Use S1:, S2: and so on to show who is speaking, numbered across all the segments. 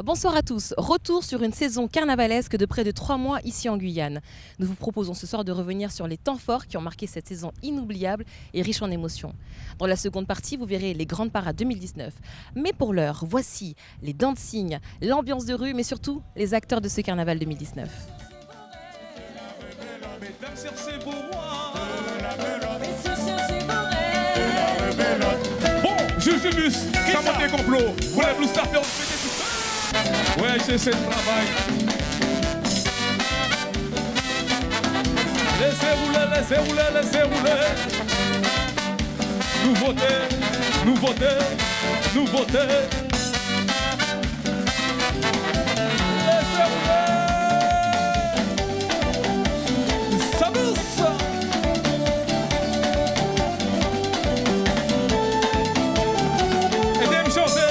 S1: Bonsoir à tous. Retour sur une saison carnavalesque de près de 3 mois ici en Guyane. Nous vous proposons ce soir de revenir sur les temps forts qui ont marqué cette saison inoubliable et riche en émotions. Dans la seconde partie, vous verrez les grandes parades 2019. Mais pour l'heure, voici les dancing, l'ambiance de rue, mais surtout les acteurs de ce carnaval 2019.
S2: Bon, Jujubus, ça monte des complots. Vous les Blue Stars, ouais, c'est le travail. Laissez rouler, laissez rouler, laissez rouler. Nouveauté, nouveauté, nouveauté. Laissez rouler. Ça douce. Aidez-moi chanter.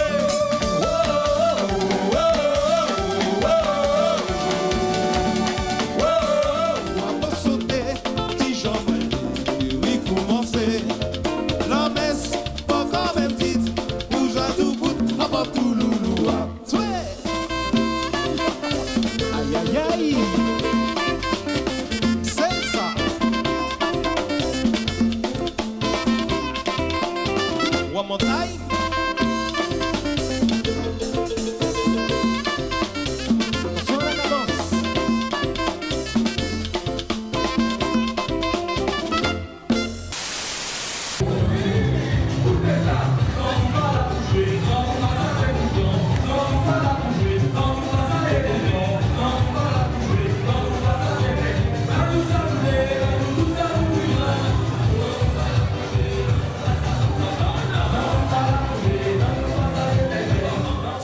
S3: One more time. Sur la cadence.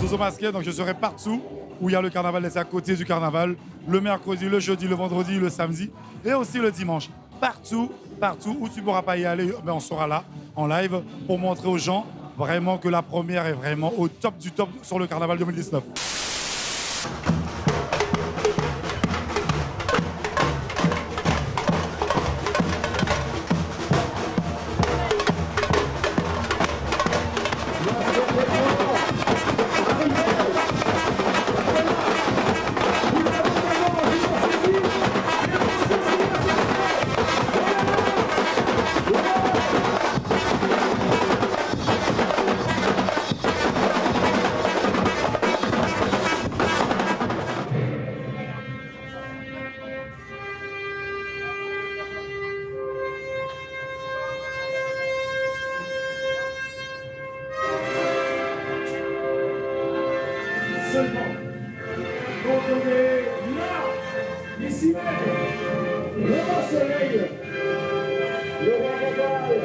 S4: Zozo Masqué, donc je serai partout où il y a le carnaval, c'est à côté du carnaval, le mercredi, le jeudi, le vendredi, le samedi et aussi le dimanche. Partout, partout où tu ne pourras pas y aller, ben on sera là en live pour montrer aux gens vraiment que la première est vraiment au top du top sur le carnaval 2019.
S5: Seulement, quand on est là, ici même, le roi soleil, le roi Babal.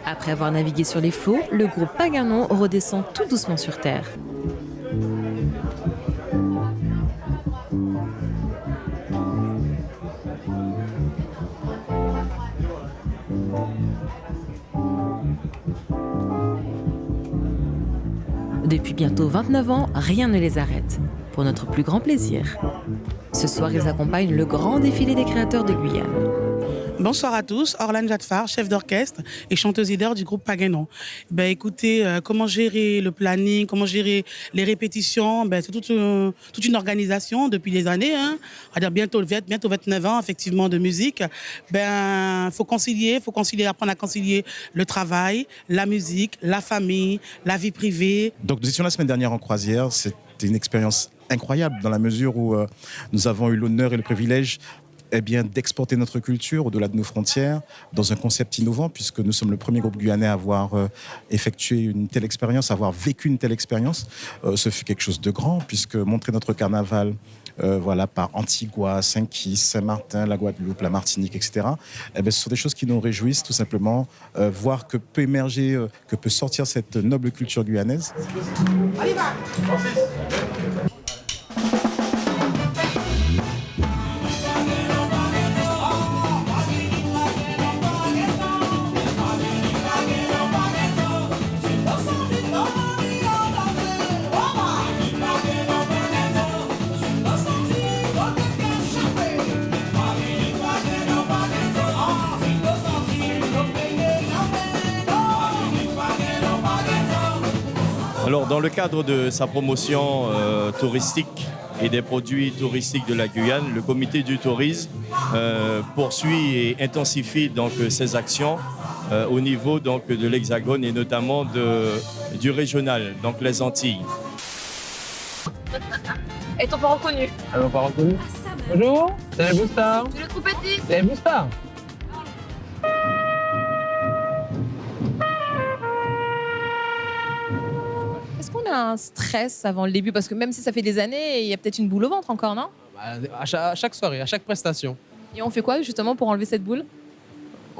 S1: Après avoir navigué sur les flots, le groupe Paganon redescend tout doucement sur terre. Depuis bientôt 29 ans, rien ne les arrête. Pour notre plus grand plaisir. Ce soir, ils accompagnent le grand défilé des créateurs de Guyane.
S6: Bonsoir à tous, Orlane Jadfar, chef d'orchestre et chanteuse leader du groupe Paganon. Écoutez, comment gérer le planning, comment gérer les répétitions, c'est toute une organisation depuis des années. On va dire bientôt 29 ans effectivement de musique. Faut concilier, apprendre à concilier le travail, la musique, la famille, la vie privée.
S7: Donc nous étions la semaine dernière en croisière, c'était une expérience incroyable dans la mesure où nous avons eu l'honneur et le privilège d'exporter notre culture au-delà de nos frontières dans un concept innovant puisque nous sommes le premier groupe guyanais à avoir effectué une telle expérience, à avoir vécu une telle expérience. Ce fut quelque chose de grand puisque montrer notre carnaval par Antigua, Saint-Kitts, Saint-Martin, la Guadeloupe, la Martinique, etc. Ce sont des choses qui nous réjouissent tout simplement, voir que peut émerger, que peut sortir cette noble culture guyanaise.
S3: Allez, va.
S8: Alors, dans le cadre de sa promotion touristique et des produits touristiques de la Guyane, le comité du tourisme poursuit et intensifie donc ses actions au niveau donc de l'Hexagone et notamment du régional, donc les Antilles.
S1: Et t'ont pas reconnu?
S9: Elle m'a pas reconnu. Bonjour, c'est les Boostars.
S1: Tu le trouves petit?
S9: C'est les Boostars.
S1: Est-ce qu'on a un stress avant le début? Parce que même si ça fait des années, il y a peut-être une boule au ventre encore, non?
S9: À chaque soirée, à chaque prestation,
S1: Et on fait quoi justement pour enlever cette boule?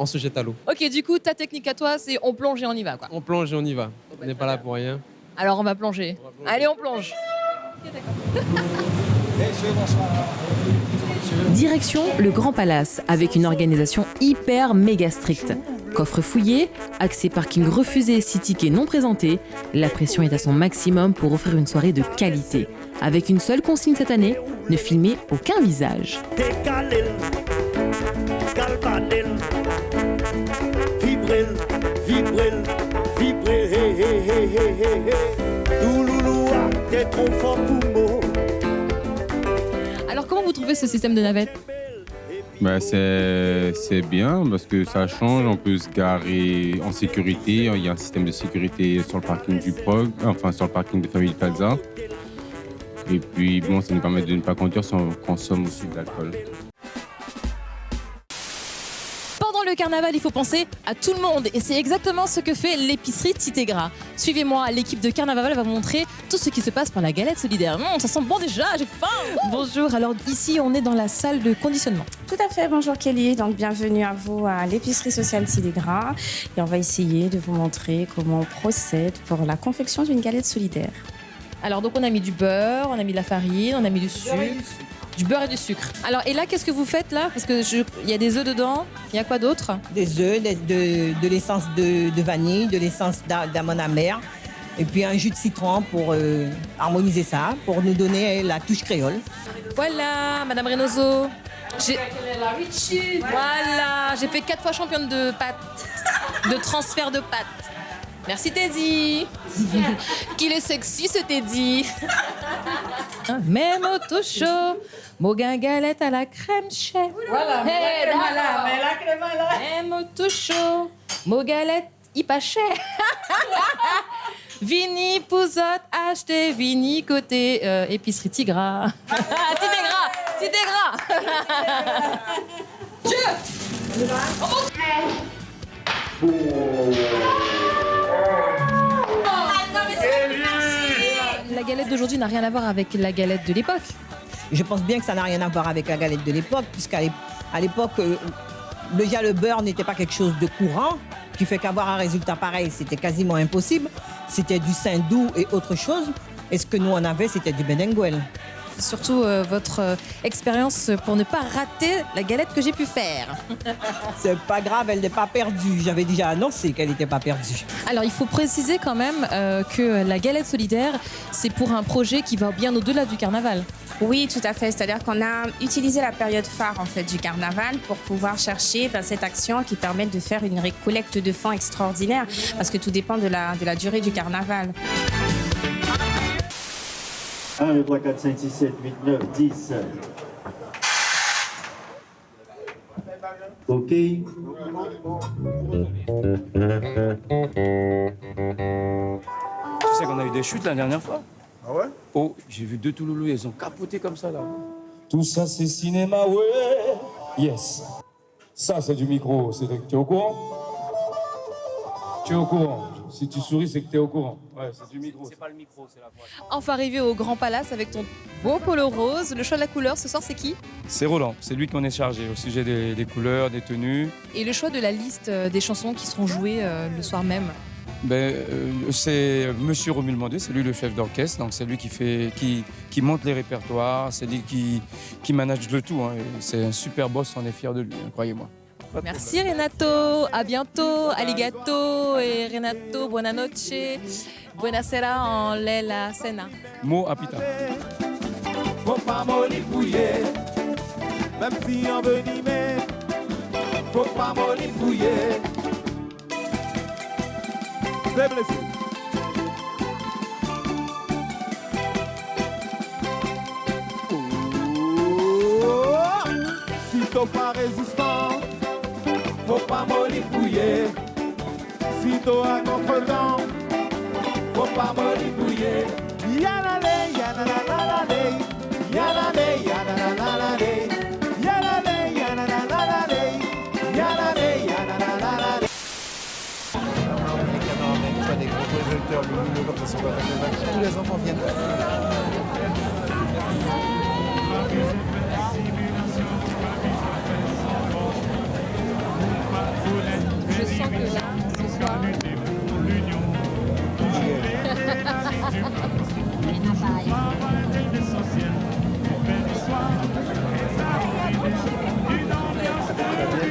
S9: on se jette à l'eau.
S1: Ok, du coup, ta technique à toi, c'est on plonge et on y va, quoi.
S9: On plonge et on y va. On n'est pas là pour rien.
S1: Alors on va plonger. Allez, on plonge.
S10: Direction le Grand Palace, avec une organisation hyper méga stricte. Coffre fouillé, accès parking refusé si ticket non présenté, la pression est à son maximum pour offrir une soirée de qualité. Avec une seule consigne cette année, ne filmer aucun visage.
S1: Alors comment vous trouvez ce système de navette?
S11: C'est bien parce que ça change, on peut se garer en sécurité. Il y a un système de sécurité sur le parking du Prog, enfin sur le parking de Famille Falza. Et puis bon, ça nous permet de ne pas conduire si on consomme aussi de l'alcool.
S1: Pendant le carnaval, il faut penser à tout le monde et c'est exactement ce que fait l'épicerie Tité Gras. Suivez-moi, l'équipe de carnaval va vous montrer tout ce qui se passe par la galette solidaire. Ça sent bon déjà, j'ai faim. Bonjour, alors ici on est dans la salle de conditionnement.
S12: Tout à fait, bonjour Kelly, donc bienvenue à vous à l'épicerie sociale Tité Gras et on va essayer de vous montrer comment on procède pour la confection d'une galette solidaire.
S1: Alors donc on a mis du beurre, on a mis de la farine, on a mis du sucre. Du beurre et du sucre. Alors, et là, qu'est-ce que vous faites là? Parce que il y a des œufs dedans. Il y a quoi d'autre?
S13: Des œufs, de l'essence de vanille, de l'essence d'amande amère, et puis un jus de citron pour harmoniser ça, pour nous donner la touche créole.
S1: Voilà, Madame Reynoso. Voilà, j'ai fait 4 fois championne de pâtes, de transfert de pâtes. Merci Teddy. Qu'il est sexy ce Teddy. Même auto chaud, Moguin galette à la crème chèvre.
S12: Voilà,
S1: Hey,
S12: la crème
S1: d'accord.
S12: là, mais la crème là.
S1: Même auto chaud, Mo galette y pas cher. Vini pouzotte, acheter Vini côté épicerie Tigra. Tité Gras. La galette d'aujourd'hui n'a rien à voir avec la galette de l'époque.
S13: Je pense bien que ça n'a rien à voir avec la galette de l'époque, puisqu'à l'époque, déjà le beurre n'était pas quelque chose de courant, qui fait qu'avoir un résultat pareil, c'était quasiment impossible. C'était du saindoux et autre chose. Et ce que nous on avait, c'était du benenguel.
S1: Surtout votre expérience pour ne pas rater la galette que j'ai pu faire.
S13: C'est pas grave, elle n'est pas perdue. J'avais déjà annoncé qu'elle n'était pas perdue.
S1: Alors il faut préciser quand même que la galette solidaire, c'est pour un projet qui va bien au-delà du carnaval.
S12: Oui, tout à fait. C'est-à-dire qu'on a utilisé la période phare en fait, du carnaval pour pouvoir chercher cette action qui permet de faire une collecte de fonds extraordinaire parce que tout dépend de la durée du carnaval.
S14: 1, 2, 3, 4, 5, 6, 7, 8, 9, 10. OK.
S4: Tu sais qu'on a eu des chutes la dernière fois?
S14: Ah ouais?
S4: Oh, j'ai vu 2 Touloulous, ils ont capoté comme ça là.
S5: Tout ça c'est cinéma, ouais. Yes. Ça c'est du micro, c'est que tu es au courant? Tu es au courant. Si tu souris, c'est que tu es au courant. Ouais, c'est du micro.
S4: C'est pas le micro, c'est la voix.
S1: Enfin arrivé au Grand Palace avec ton beau polo rose. Le choix de la couleur ce soir c'est qui?
S4: C'est Roland, c'est lui qu'on est chargé au sujet des couleurs, des tenues.
S1: Et le choix de la liste des chansons qui seront jouées le soir même?
S4: C'est Monsieur Romul Mandé, c'est lui le chef d'orchestre, donc c'est lui qui monte les répertoires, c'est lui qui manage le tout. Hein. C'est un super boss, on est fiers de lui, hein, croyez-moi.
S1: Merci Renato, à bientôt, aligato et Renato, buona noche, buonasera en la cena.
S4: Mo apita.
S5: Faut pas molipouiller, même si on veut nimer. Faut pas molipouiller. Très blessé.
S3: so pas résistant, faut pas molipouiller. Si t'as un contre-temps, faut pas molipouiller. Yanale, yanalalalale, yanale, yanalalalale, yanale, yanalalalale, yanale, yanalalalale.
S15: Tu as des gros projecteurs lumineux comme ça sur la tous les enfants viennent.
S1: Je sens que là, ce soir...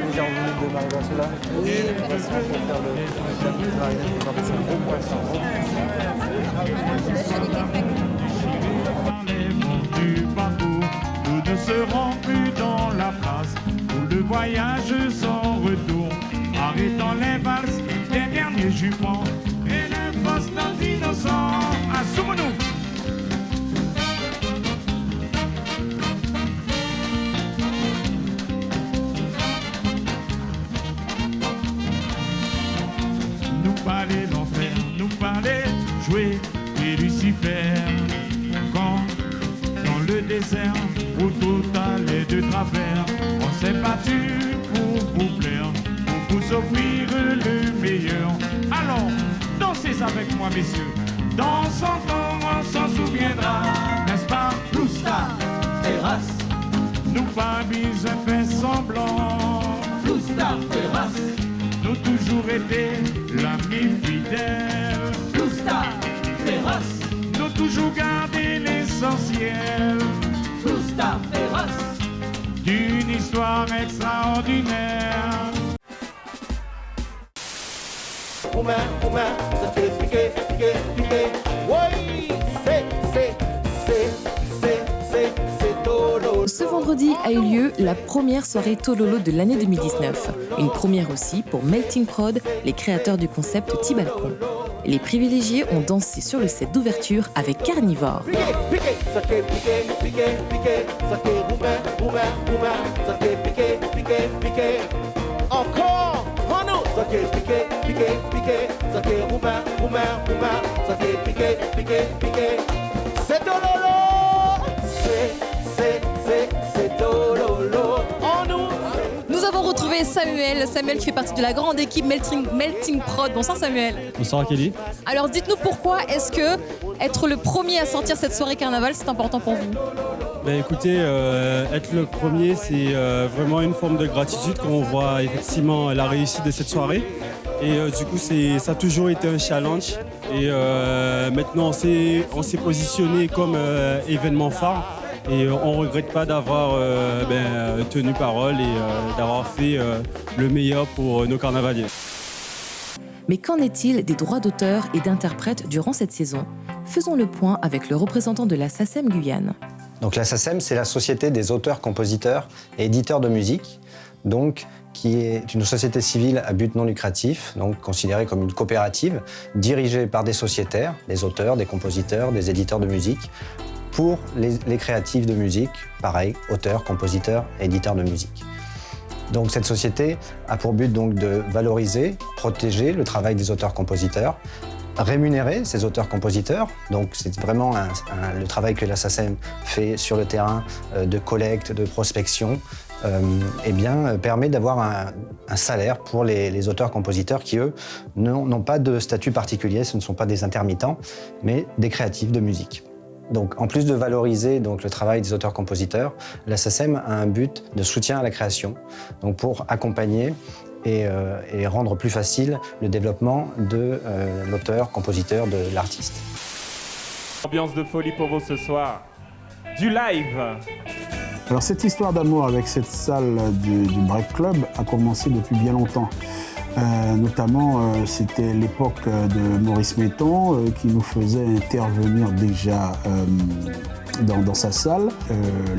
S15: Déjà envie de m'arriver à cela. Oui, on va se faire le
S3: du bateau, nous ne serons plus dans la place pour le voyage sans retour. Arrêtons les valses, les derniers jupons et les fausses notes innocents. Assommons-nous. Nous parler l'enfer, nous parler jouer et Lucifer. Quand dans le désert où tout allait de travers, on s'est battu pour vous plaire, pour vous offrir le meilleur. Alors, dansez avec moi, messieurs. Dans 100 ans, on s'en souviendra, n'est-ce pas? Blue Star, terrasse. Nous pas besoin fait semblant. Blue Star, terrasse. Nous toujours été l'ami fidèle. Blue Star, terrasse. Nous toujours gardé l'essentiel. Blue Star, terrasse. D'une histoire extraordinaire.
S15: ça fait piquer, piquer, piquer. Oui, c'est Tololo.
S10: Ce vendredi a eu lieu la première soirée Tololo de l'année 2019. Une première aussi pour Melting Prod, les créateurs du concept T-Balcon. Les privilégiés ont dansé sur le set d'ouverture avec Carnivore.
S15: Piquer, ça fait piquer, piquer, piquer. Ça fait roumain, ça fait piquer, piquer, piquer. Encore, en nous. Ça fait piquer, piquer, piquer. Ça fait roumain, ça fait piquer, piquer, piquer. C'est Tololo. C'est Tololo. En nous.
S1: Nous avons retrouvé Samuel qui fait partie de la grande équipe Melting Prod. Bonsoir Samuel.
S16: Bonsoir Kelly.
S1: Alors dites-nous pourquoi est-ce que être le premier à sortir cette soirée carnaval, c'est important pour vous?
S16: Ben écoutez, être le premier, c'est vraiment une forme de gratitude quand on voit effectivement la réussite de cette soirée. Et du coup, ça a toujours été un challenge. Et maintenant, on s'est positionné comme événement phare. Et on ne regrette pas d'avoir tenu parole et d'avoir fait le meilleur pour nos carnavaliers.
S10: Mais qu'en est-il des droits d'auteur et d'interprètes durant cette saison? Faisons le point avec le représentant de la SACEM Guyane.
S17: Donc la SACEM, c'est la Société des auteurs, compositeurs et éditeurs de musique, donc, qui est une société civile à but non lucratif, donc considérée comme une coopérative, dirigée par des sociétaires, des auteurs, des compositeurs, des éditeurs de musique, pour les créatifs de musique, pareil, auteurs, compositeurs, éditeurs de musique. Donc cette société a pour but donc de valoriser, protéger le travail des auteurs-compositeurs, rémunérer ces auteurs-compositeurs. Donc c'est vraiment le travail que la SACEM fait sur le terrain de collecte, de prospection, permet d'avoir un salaire pour les auteurs-compositeurs qui, eux, n'ont pas de statut particulier, ce ne sont pas des intermittents, mais des créatifs de musique. Donc, en plus de valoriser donc, le travail des auteurs-compositeurs, la SACEM a un but de soutien à la création, donc pour accompagner et rendre plus facile le développement de l'auteur-compositeur, de l'artiste.
S18: Ambiance de folie pour vous ce soir. Du live.
S19: Alors cette histoire d'amour avec cette salle du Break Club a commencé depuis bien longtemps. Notamment, c'était l'époque de Maurice Metton qui nous faisait intervenir déjà dans sa salle.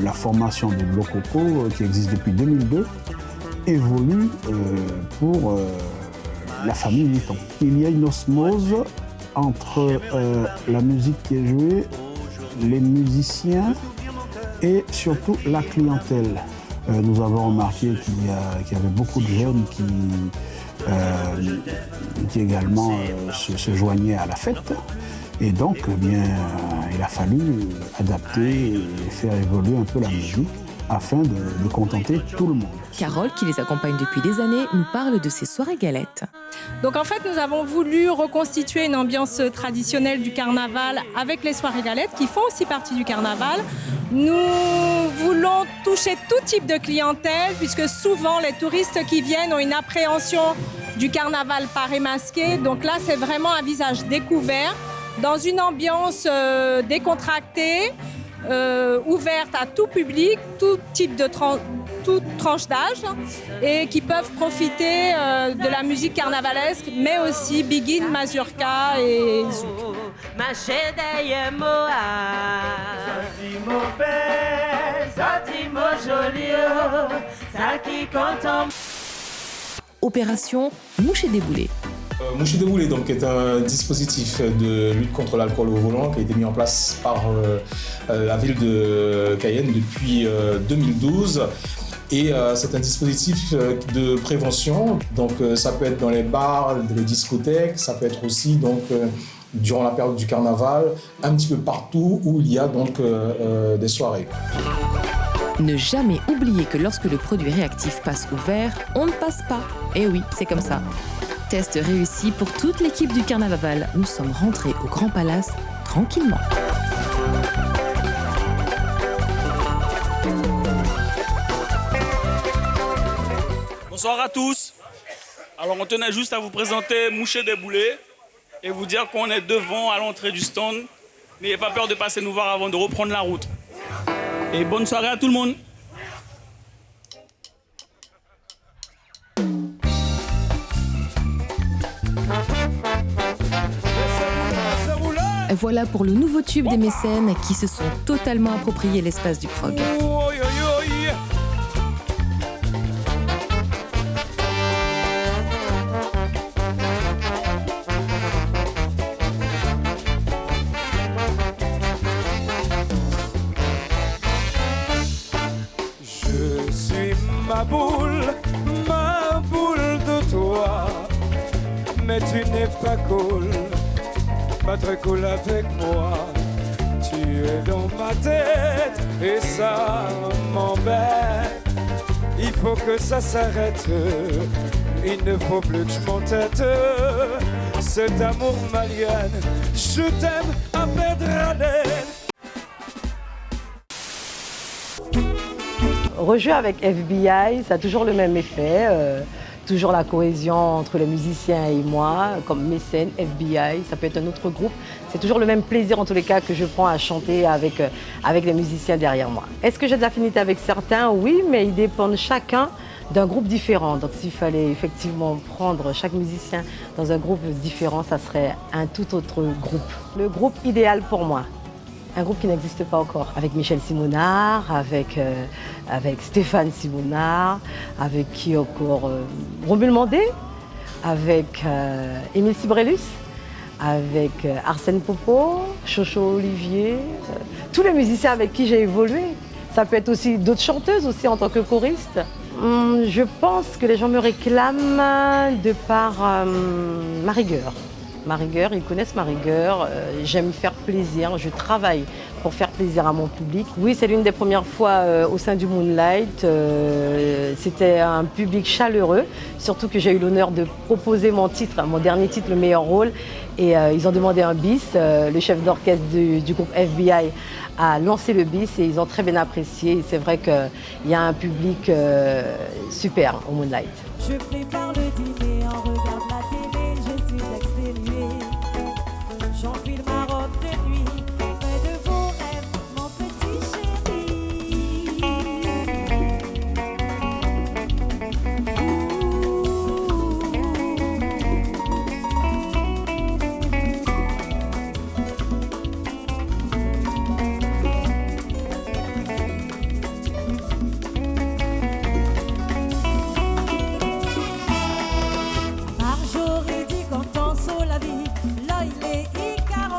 S19: La formation de Blococo, qui existe depuis 2002, évolue pour la famille Metton. Il y a une osmose entre la musique qui est jouée, les musiciens et surtout la clientèle. nous avons remarqué qu'il y avait beaucoup de jeunes qui également se joignaient à la fête. Et donc, eh bien, il a fallu adapter et faire évoluer un peu la musique afin de contenter tout le monde.
S10: Carole, qui les accompagne depuis des années, nous parle de ces soirées galettes.
S20: Donc en fait, nous avons voulu reconstituer une ambiance traditionnelle du carnaval avec les soirées galettes qui font aussi partie du carnaval. Nous voulons toucher tout type de clientèle puisque souvent les touristes qui viennent ont une appréhension du carnaval paré masqué. Donc là, c'est vraiment un visage découvert dans une ambiance décontractée, ouverte à tout public, tout type de toute tranche d'âge et qui peuvent profiter de la musique carnavalesque, mais aussi Biguine, Mazurka et Zouk.
S10: Opération Mouche et Déboulé.
S21: Mouche et Déboulé donc, est un dispositif de lutte contre l'alcool au volant qui a été mis en place par la ville de Cayenne depuis 2012. Et c'est un dispositif de prévention, donc ça peut être dans les bars, les discothèques, ça peut être aussi donc, durant la période du carnaval, un petit peu partout où il y a donc des soirées.
S10: Ne jamais oublier que lorsque le produit réactif passe au vert, on ne passe pas. Eh oui, c'est comme ça. Test réussi pour toute l'équipe du Carnaval. Nous sommes rentrés au Grand Palace tranquillement.
S22: Bonsoir à tous. Alors on tenait juste à vous présenter Mouche et Déboulé et vous dire qu'on est devant à l'entrée du stand. N'ayez pas peur de passer nous voir avant de reprendre la route. Et bonne soirée à tout le monde.
S10: Voilà pour le nouveau tube des mécènes qui se sont totalement approprié l'espace du prog.
S23: Je suis ma boule de toi, mais tu n'es pas cool. Pas très cool avec moi, tu es dans ma tête et ça m'embête. Il faut que ça s'arrête, il ne faut plus que je m'entête. Cet amour m'aliène, je t'aime à perdre haleine.
S24: Rejouer avec FBI, ça a toujours le même effet. Toujours la cohésion entre les musiciens et moi, comme mécène, FBI, ça peut être un autre groupe. C'est toujours le même plaisir en tous les cas que je prends à chanter avec les musiciens derrière moi. Est-ce que j'ai de l'affinité avec certains? Oui, mais ils dépendent chacun d'un groupe différent. Donc s'il fallait effectivement prendre chaque musicien dans un groupe différent, ça serait un tout autre groupe. Le groupe idéal pour moi. Un groupe qui n'existe pas encore, avec Michel Simonard, avec Stéphane Simonard, avec qui encore Romul Mandé, avec Émile Sibrellus, avec Arsène Popo, Chocho Olivier, tous les musiciens avec qui j'ai évolué. Ça peut être aussi d'autres chanteuses aussi en tant que choriste. Je pense que les gens me réclament de par ma rigueur. Ma rigueur, ils connaissent ma rigueur, j'aime faire plaisir, je travaille pour faire plaisir à mon public. Oui, c'est l'une des premières fois au sein du Moonlight, c'était un public chaleureux, surtout que j'ai eu l'honneur de proposer mon titre, mon dernier titre, Le Meilleur Rôle, et ils ont demandé un bis, le chef d'orchestre du groupe FBI a lancé le bis et ils ont très bien apprécié, et c'est vrai qu'il y a un public super au Moonlight.
S25: Je prépare le dîner, on regarde la télé, je suis exténuée. J'enfile ma robe de nuit, fais de beaux rêves, mon petit chéri. Marjorie dit quand on saut la vie, là il est Icar.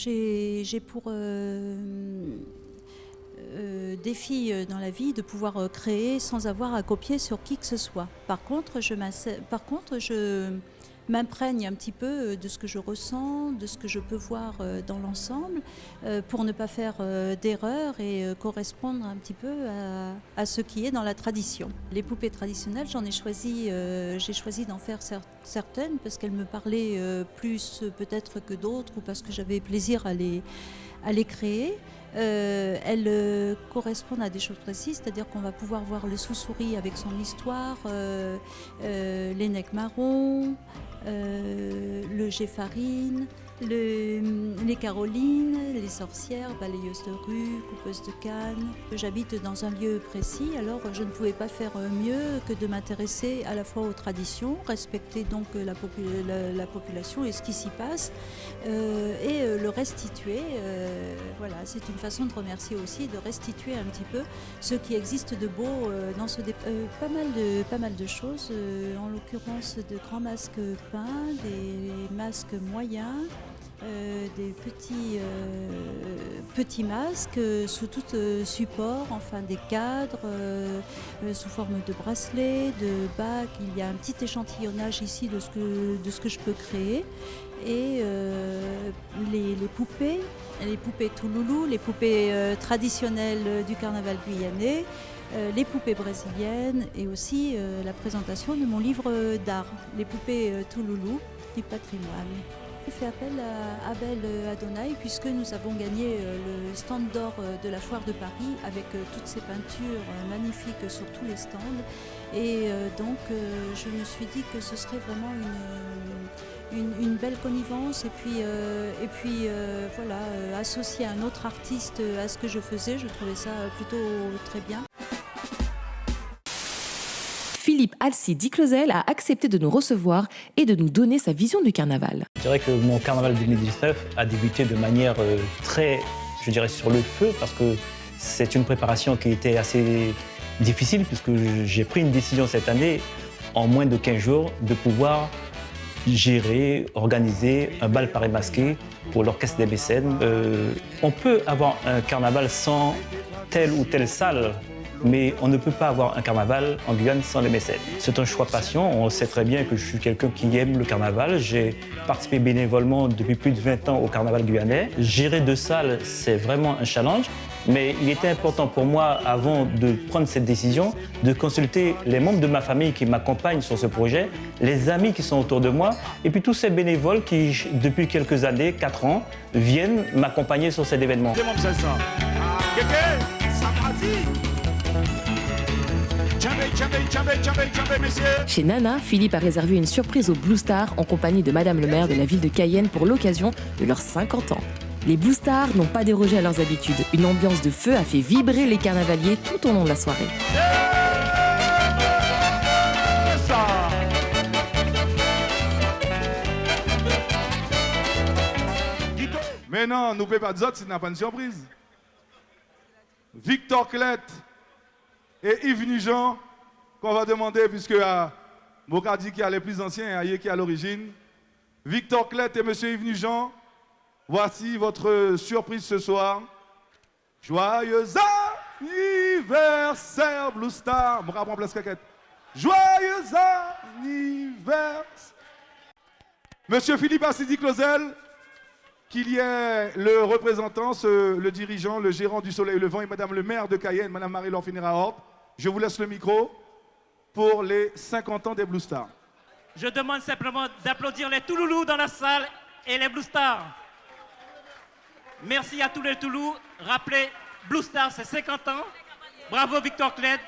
S2: j'ai pour défi dans la vie de pouvoir créer sans avoir à copier sur qui que ce soit. Par contre, je m'imprègne un petit peu de ce que je ressens, de ce que je peux voir dans l'ensemble, pour ne pas faire d'erreur et correspondre un petit peu à ce qui est dans la tradition. Les poupées traditionnelles, j'ai choisi d'en faire certaines parce qu'elles me parlaient plus peut-être que d'autres ou parce que j'avais plaisir à les créer. Elles correspondent à des choses précises, c'est-à-dire qu'on va pouvoir voir le sous-souris avec son histoire, les necks marrons, le Géfarine, les Carolines, les sorcières, balayeuses de rue, coupeuses de canne. J'habite dans un lieu précis, alors je ne pouvais pas faire mieux que de m'intéresser à la fois aux traditions, respecter donc la population et ce qui s'y passe, et le restituer. Voilà, c'est une façon de remercier aussi, de restituer un petit peu ce qui existe de beau dans ce pas mal de choses, en l'occurrence de grands masques peints, des masques moyens, des petits masques sous tout support, enfin des cadres sous forme de bracelets, de bagues. Il y a un petit échantillonnage ici de ce que je peux créer. Et les poupées Touloulou, les poupées traditionnelles du carnaval guyanais, les poupées brésiliennes et aussi la présentation de mon livre d'art, les poupées Touloulou du patrimoine. J'ai fait appel à Abel Adonai puisque nous avons gagné le stand d'or de la Foire de Paris avec toutes ces peintures magnifiques sur tous les stands. Et donc je me suis dit que ce serait vraiment une belle connivence et puis voilà, associer un autre artiste à ce que je faisais, je trouvais ça plutôt très bien.
S10: Philippe Alcy Clozel a accepté de nous recevoir et de nous donner sa vision du carnaval.
S6: Je dirais que mon carnaval 2019 a débuté de manière très, je dirais, sur le feu, parce que c'est une préparation qui était assez difficile, puisque j'ai pris une décision cette année, en moins de 15 jours, de pouvoir gérer, organiser un bal Paris masqué pour l'Orchestre des Mécènes. On peut avoir un carnaval sans telle ou telle salle, mais on ne peut pas avoir un carnaval en Guyane sans les mécènes. C'est un choix passion. On sait très bien que je suis quelqu'un qui aime le carnaval. J'ai participé bénévolement depuis plus de 20 ans au carnaval guyanais. Gérer deux salles, c'est vraiment un challenge. Mais il était important pour moi, avant de prendre cette décision, de consulter les membres de ma famille qui m'accompagnent sur ce projet, les amis qui sont autour de moi, et puis tous ces bénévoles qui, depuis quelques années, 4 ans, viennent m'accompagner sur cet événement.
S10: Chez Nana, Philippe a réservé une surprise aux Blue Stars en compagnie de Madame le maire de la ville de Cayenne pour l'occasion de leurs 50 ans. Les Blue Stars n'ont pas dérogé à leurs habitudes. Une ambiance de feu a fait vibrer les carnavaliers tout au long de la soirée.
S7: Mais non, nous ne pouvons pas dire que ce n'est pas une surprise. Victor Clette et Yves Nugent, qu'on va demander, puisque Mokadi qui est les plus anciens et Aïe qui est à l'origine. Victor Clette et M. Yves Nugent, voici votre surprise ce soir. Joyeux anniversaire, Blue Star. Je me place caquette. Joyeux anniversaire. Monsieur Philippe Alcy Clozel, qu'il y ait le représentant, le dirigeant, le gérant du Soleil Levant et Madame le maire de Cayenne, Madame Marie-Laure Finera-Hort. Je vous laisse le micro pour les 50 ans des Blue Stars.
S8: Je demande simplement d'applaudir les Touloulous dans la salle et les Blue Stars. Merci à tous les Toulous. Rappelez, Blue Stars, c'est 50 ans. Bravo Victor Clette,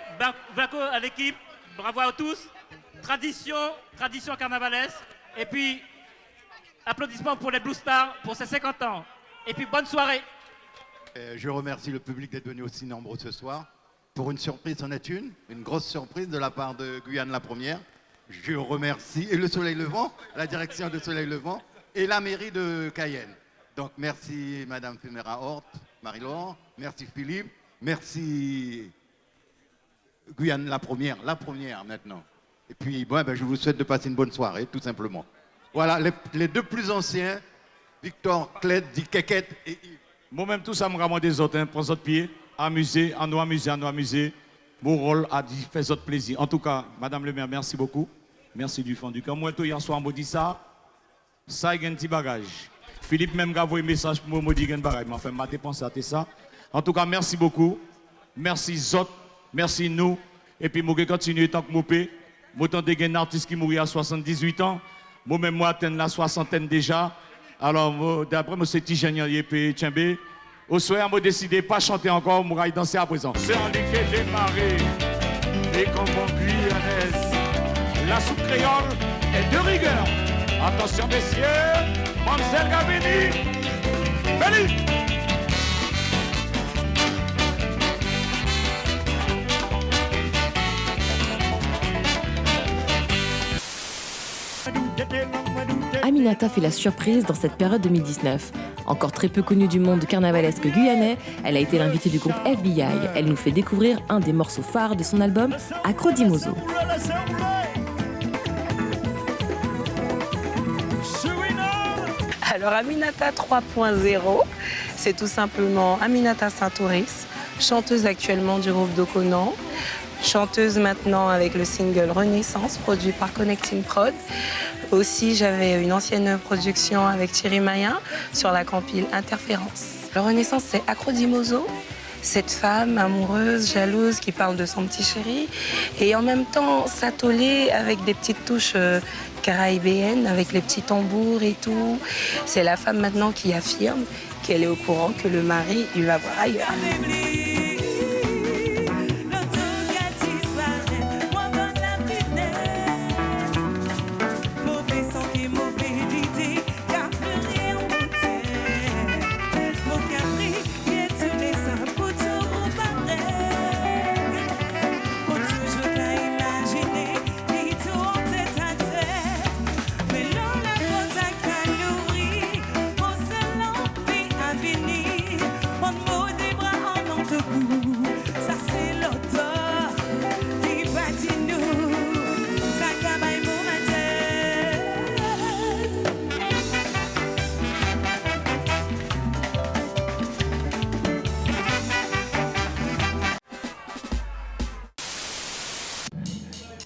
S8: bravo à l'équipe, bravo à tous. Tradition carnavalesque. Et puis, applaudissements pour les Blue Stars pour ces 50 ans. Et puis, bonne soirée.
S9: Je remercie le public d'être venu aussi nombreux ce soir. Pour une surprise, c'en est une grosse surprise de la part de Guyane la Première. Je remercie et le Soleil Levant, la direction de Soleil Levant et la mairie de Cayenne. Donc merci Madame Finera-Hort, Marie-Laure, merci Philippe, merci Guyane la Première maintenant. Et puis je vous souhaite de passer une bonne soirée, tout simplement. Voilà, les deux plus anciens Victor, Cled, dit Keket et Yves.
S3: Moi-même, tout ça me ramène des autres, hein, prends autres pieds, amuser, à nous amuser. Mon rôle a dit, fait autres plaisir. En tout cas, Madame le maire, merci beaucoup. Merci du fond du cœur. Moi, tout hier soir, me dit ça il y a un petit bagage. Philippe même a envoyé un message pour me dire qu'il y a un bagage. Mais enfin, je pense à ça. En tout cas, merci beaucoup. Merci Zot, merci nous. Et puis, je vais continuer tant que je peux. Je suis un artiste qui mourit à 78 ans. Moi-même, moi, atteins la soixantaine déjà. Alors, d'après moi, c'est Tijania Yepé Tchembe. Au soir, je décidé de ne pas chanter encore, je vais danser à présent. C'est en liquide démarré. Et comme on guyanaise, la soupe créole est de rigueur. Attention, messieurs, Mamselle Gavini, Béli.
S10: Aminata fait la surprise dans cette période 2019. Encore très peu connue du monde carnavalesque guyanais, elle a été l'invitée du groupe FBI. Elle nous fait découvrir un des morceaux phares de son album, Acrodimoso.
S4: Alors Aminata 3.0, c'est tout simplement Aminata Saint-Touris, chanteuse actuellement du groupe Dokonan, chanteuse maintenant avec le single Renaissance, produit par Connecting Prod. Aussi, j'avais une ancienne production avec Thierry Mayen sur la compile Interférence. Le Renaissance, c'est Acrodimoso, cette femme amoureuse, jalouse, qui parle de son petit chéri, et en même temps s'attoler avec des petites touches caribéennes, avec les petits tambours et tout. C'est la femme maintenant qui affirme qu'elle est au courant que le mari, il va voir ailleurs.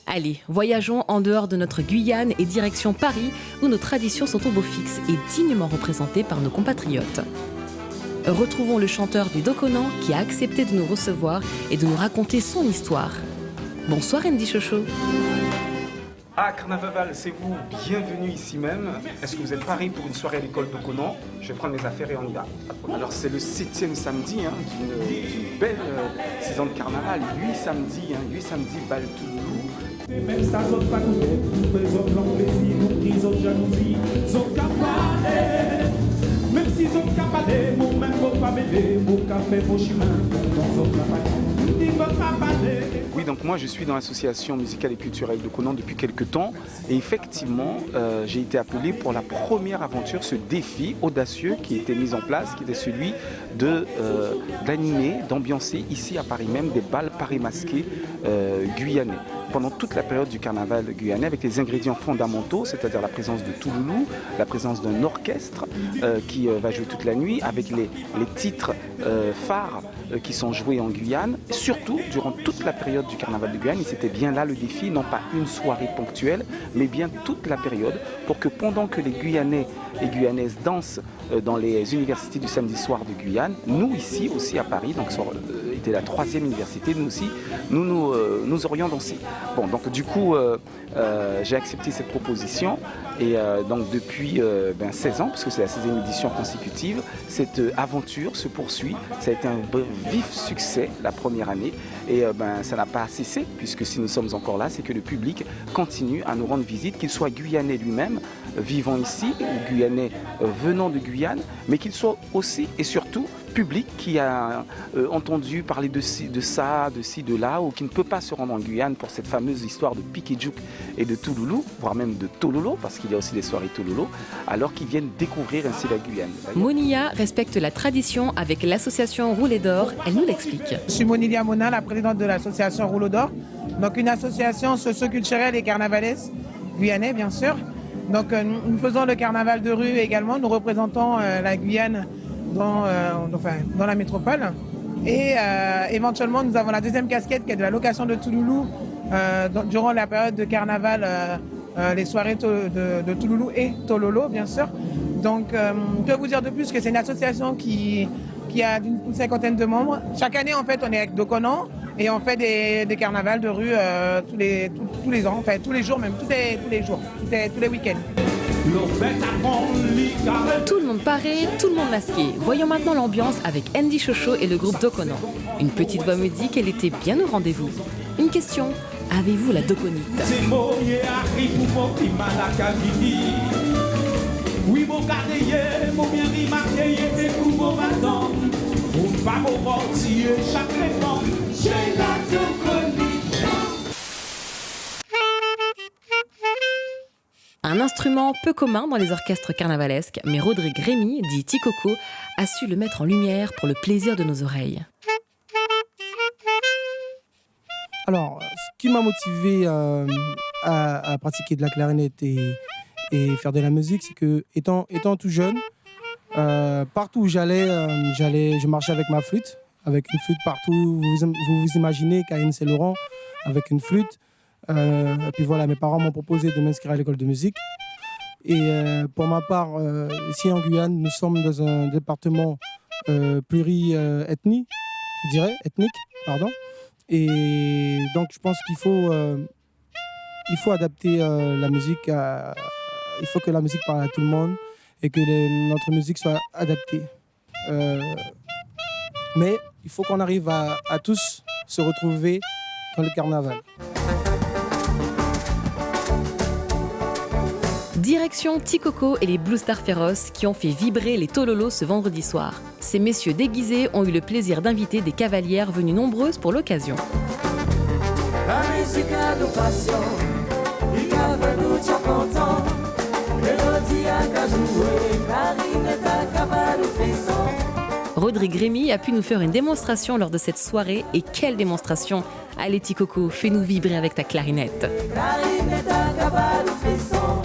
S10: Allez, voyageons en dehors de notre Guyane et direction Paris, où nos traditions sont au beau fixe et dignement représentées par nos compatriotes. Retrouvons le chanteur du Dokonan qui a accepté de nous recevoir et de nous raconter son histoire. Bonsoir Andy Chocho.
S11: Ah, Carnaval, c'est vous, bienvenue ici même. Est-ce que vous êtes parés pour une soirée à l'école Dokonan? Je vais prendre mes affaires et on y va. Alors c'est le 7e samedi d'une belle saison de carnaval. 8 samedis, bal Touloulou.
S23: Même ça, zone pas couvert, les autres l'ont plaisir, nous qui sont jalousie, sont capables. Même si sont capables, moi même faut pas m'aider, mon café, mon chemin, dans autres
S11: Oui, donc moi je suis dans l'association musicale et culturelle Dokonan depuis quelques temps et effectivement j'ai été appelé pour la première aventure, ce défi audacieux qui a été mis en place, qui était celui d'animer, d'ambiancer ici à Paris même des bals Paris masqués guyanais. Pendant toute la période du carnaval guyanais avec les ingrédients fondamentaux, c'est-à-dire la présence de Touloulou, la présence d'un orchestre qui va jouer toute la nuit avec les titres phares qui sont joués en Guyane. Surtout, durant toute la période du carnaval de Guyane, c'était bien là le défi, non pas une soirée ponctuelle, mais bien toute la période, pour que pendant que les Guyanais et Guyanaises dansent dans les universités du samedi soir de Guyane, nous ici aussi à Paris, donc était la 3e université, nous aussi, nous aurions dansé. Bon, donc du coup, j'ai accepté cette proposition et donc depuis 16 ans, puisque c'est la 16e édition consécutive, cette aventure se poursuit. Ça a été un vif succès la première année et ça n'a pas cessé, puisque si nous sommes encore là, c'est que le public continue à nous rendre visite, qu'il soit guyanais lui-même, vivant ici, ou guyanais venant de Guyane, mais qu'il soit aussi et surtout public qui a entendu parler de ça, de ci, de là, ou qui ne peut pas se rendre en Guyane pour cette fameuse histoire de Piquet-Djouk et de Touloulou, voire même de Tololo, parce qu'il y a aussi des soirées Tololo, alors qu'ils viennent découvrir ainsi la Guyane.
S10: Monia respecte la tradition avec l'association Roulet d'Or, elle nous l'explique.
S12: Je suis Monilia Mona, la présidente de l'association Rouleau d'Or, donc une association socio-culturelle et carnavalesque, guyanais bien sûr. Donc nous faisons le carnaval de rue également, nous représentons la Guyane dans la métropole. Et éventuellement, nous avons la deuxième casquette qui est de la location de Touloulou durant la période de carnaval, les soirées de Touloulou et Tololo, bien sûr. Donc, je peux vous dire de plus que c'est une association qui a une cinquantaine de membres. Chaque année, en fait, on est avec Dokonan et on fait des carnavals de rue tous les ans, enfin tous les jours même, tous les jours, tous les week-ends.
S10: Tout le monde paré, tout le monde masqué. Voyons maintenant l'ambiance avec Andy Chocho et le groupe Dokonan. Une petite voix me dit qu'elle était bien au rendez-vous. Une question, avez-vous la dokonite? Un instrument peu commun dans les orchestres carnavalesques, mais Rodrigue Rémy, dit Tikoko, a su le mettre en lumière pour le plaisir de nos oreilles.
S1: Alors, ce qui m'a motivé à pratiquer de la clarinette et faire de la musique, c'est que étant tout jeune, partout où j'allais, je marchais avec ma flûte, avec une flûte partout. Vous imaginez Cayenne Saint-Laurent avec une flûte. Et puis voilà, mes parents m'ont proposé de m'inscrire à l'école de musique. Et pour ma part, ici en Guyane, nous sommes dans un département pluri-ethnique, je dirais, ethnique, pardon. Et donc je pense qu'il faut adapter la musique il faut que la musique parle à tout le monde et que notre musique soit adaptée. Mais il faut qu'on arrive à tous se retrouver dans le carnaval.
S10: Direction Tikoko et les Blue Stars féroces qui ont fait vibrer les Tololos ce vendredi soir. Ces messieurs déguisés ont eu le plaisir d'inviter des cavalières venues nombreuses pour l'occasion.
S25: La musique a nos passions, il y a nous tient content. Mélodie à jouer, clarinette à cabane frisson.
S10: Rodrigue Rémy a pu nous faire une démonstration lors de cette soirée. Et quelle démonstration! Allez Tikoko, fais-nous vibrer avec ta clarinette.
S25: Clarinette à cabane frisson.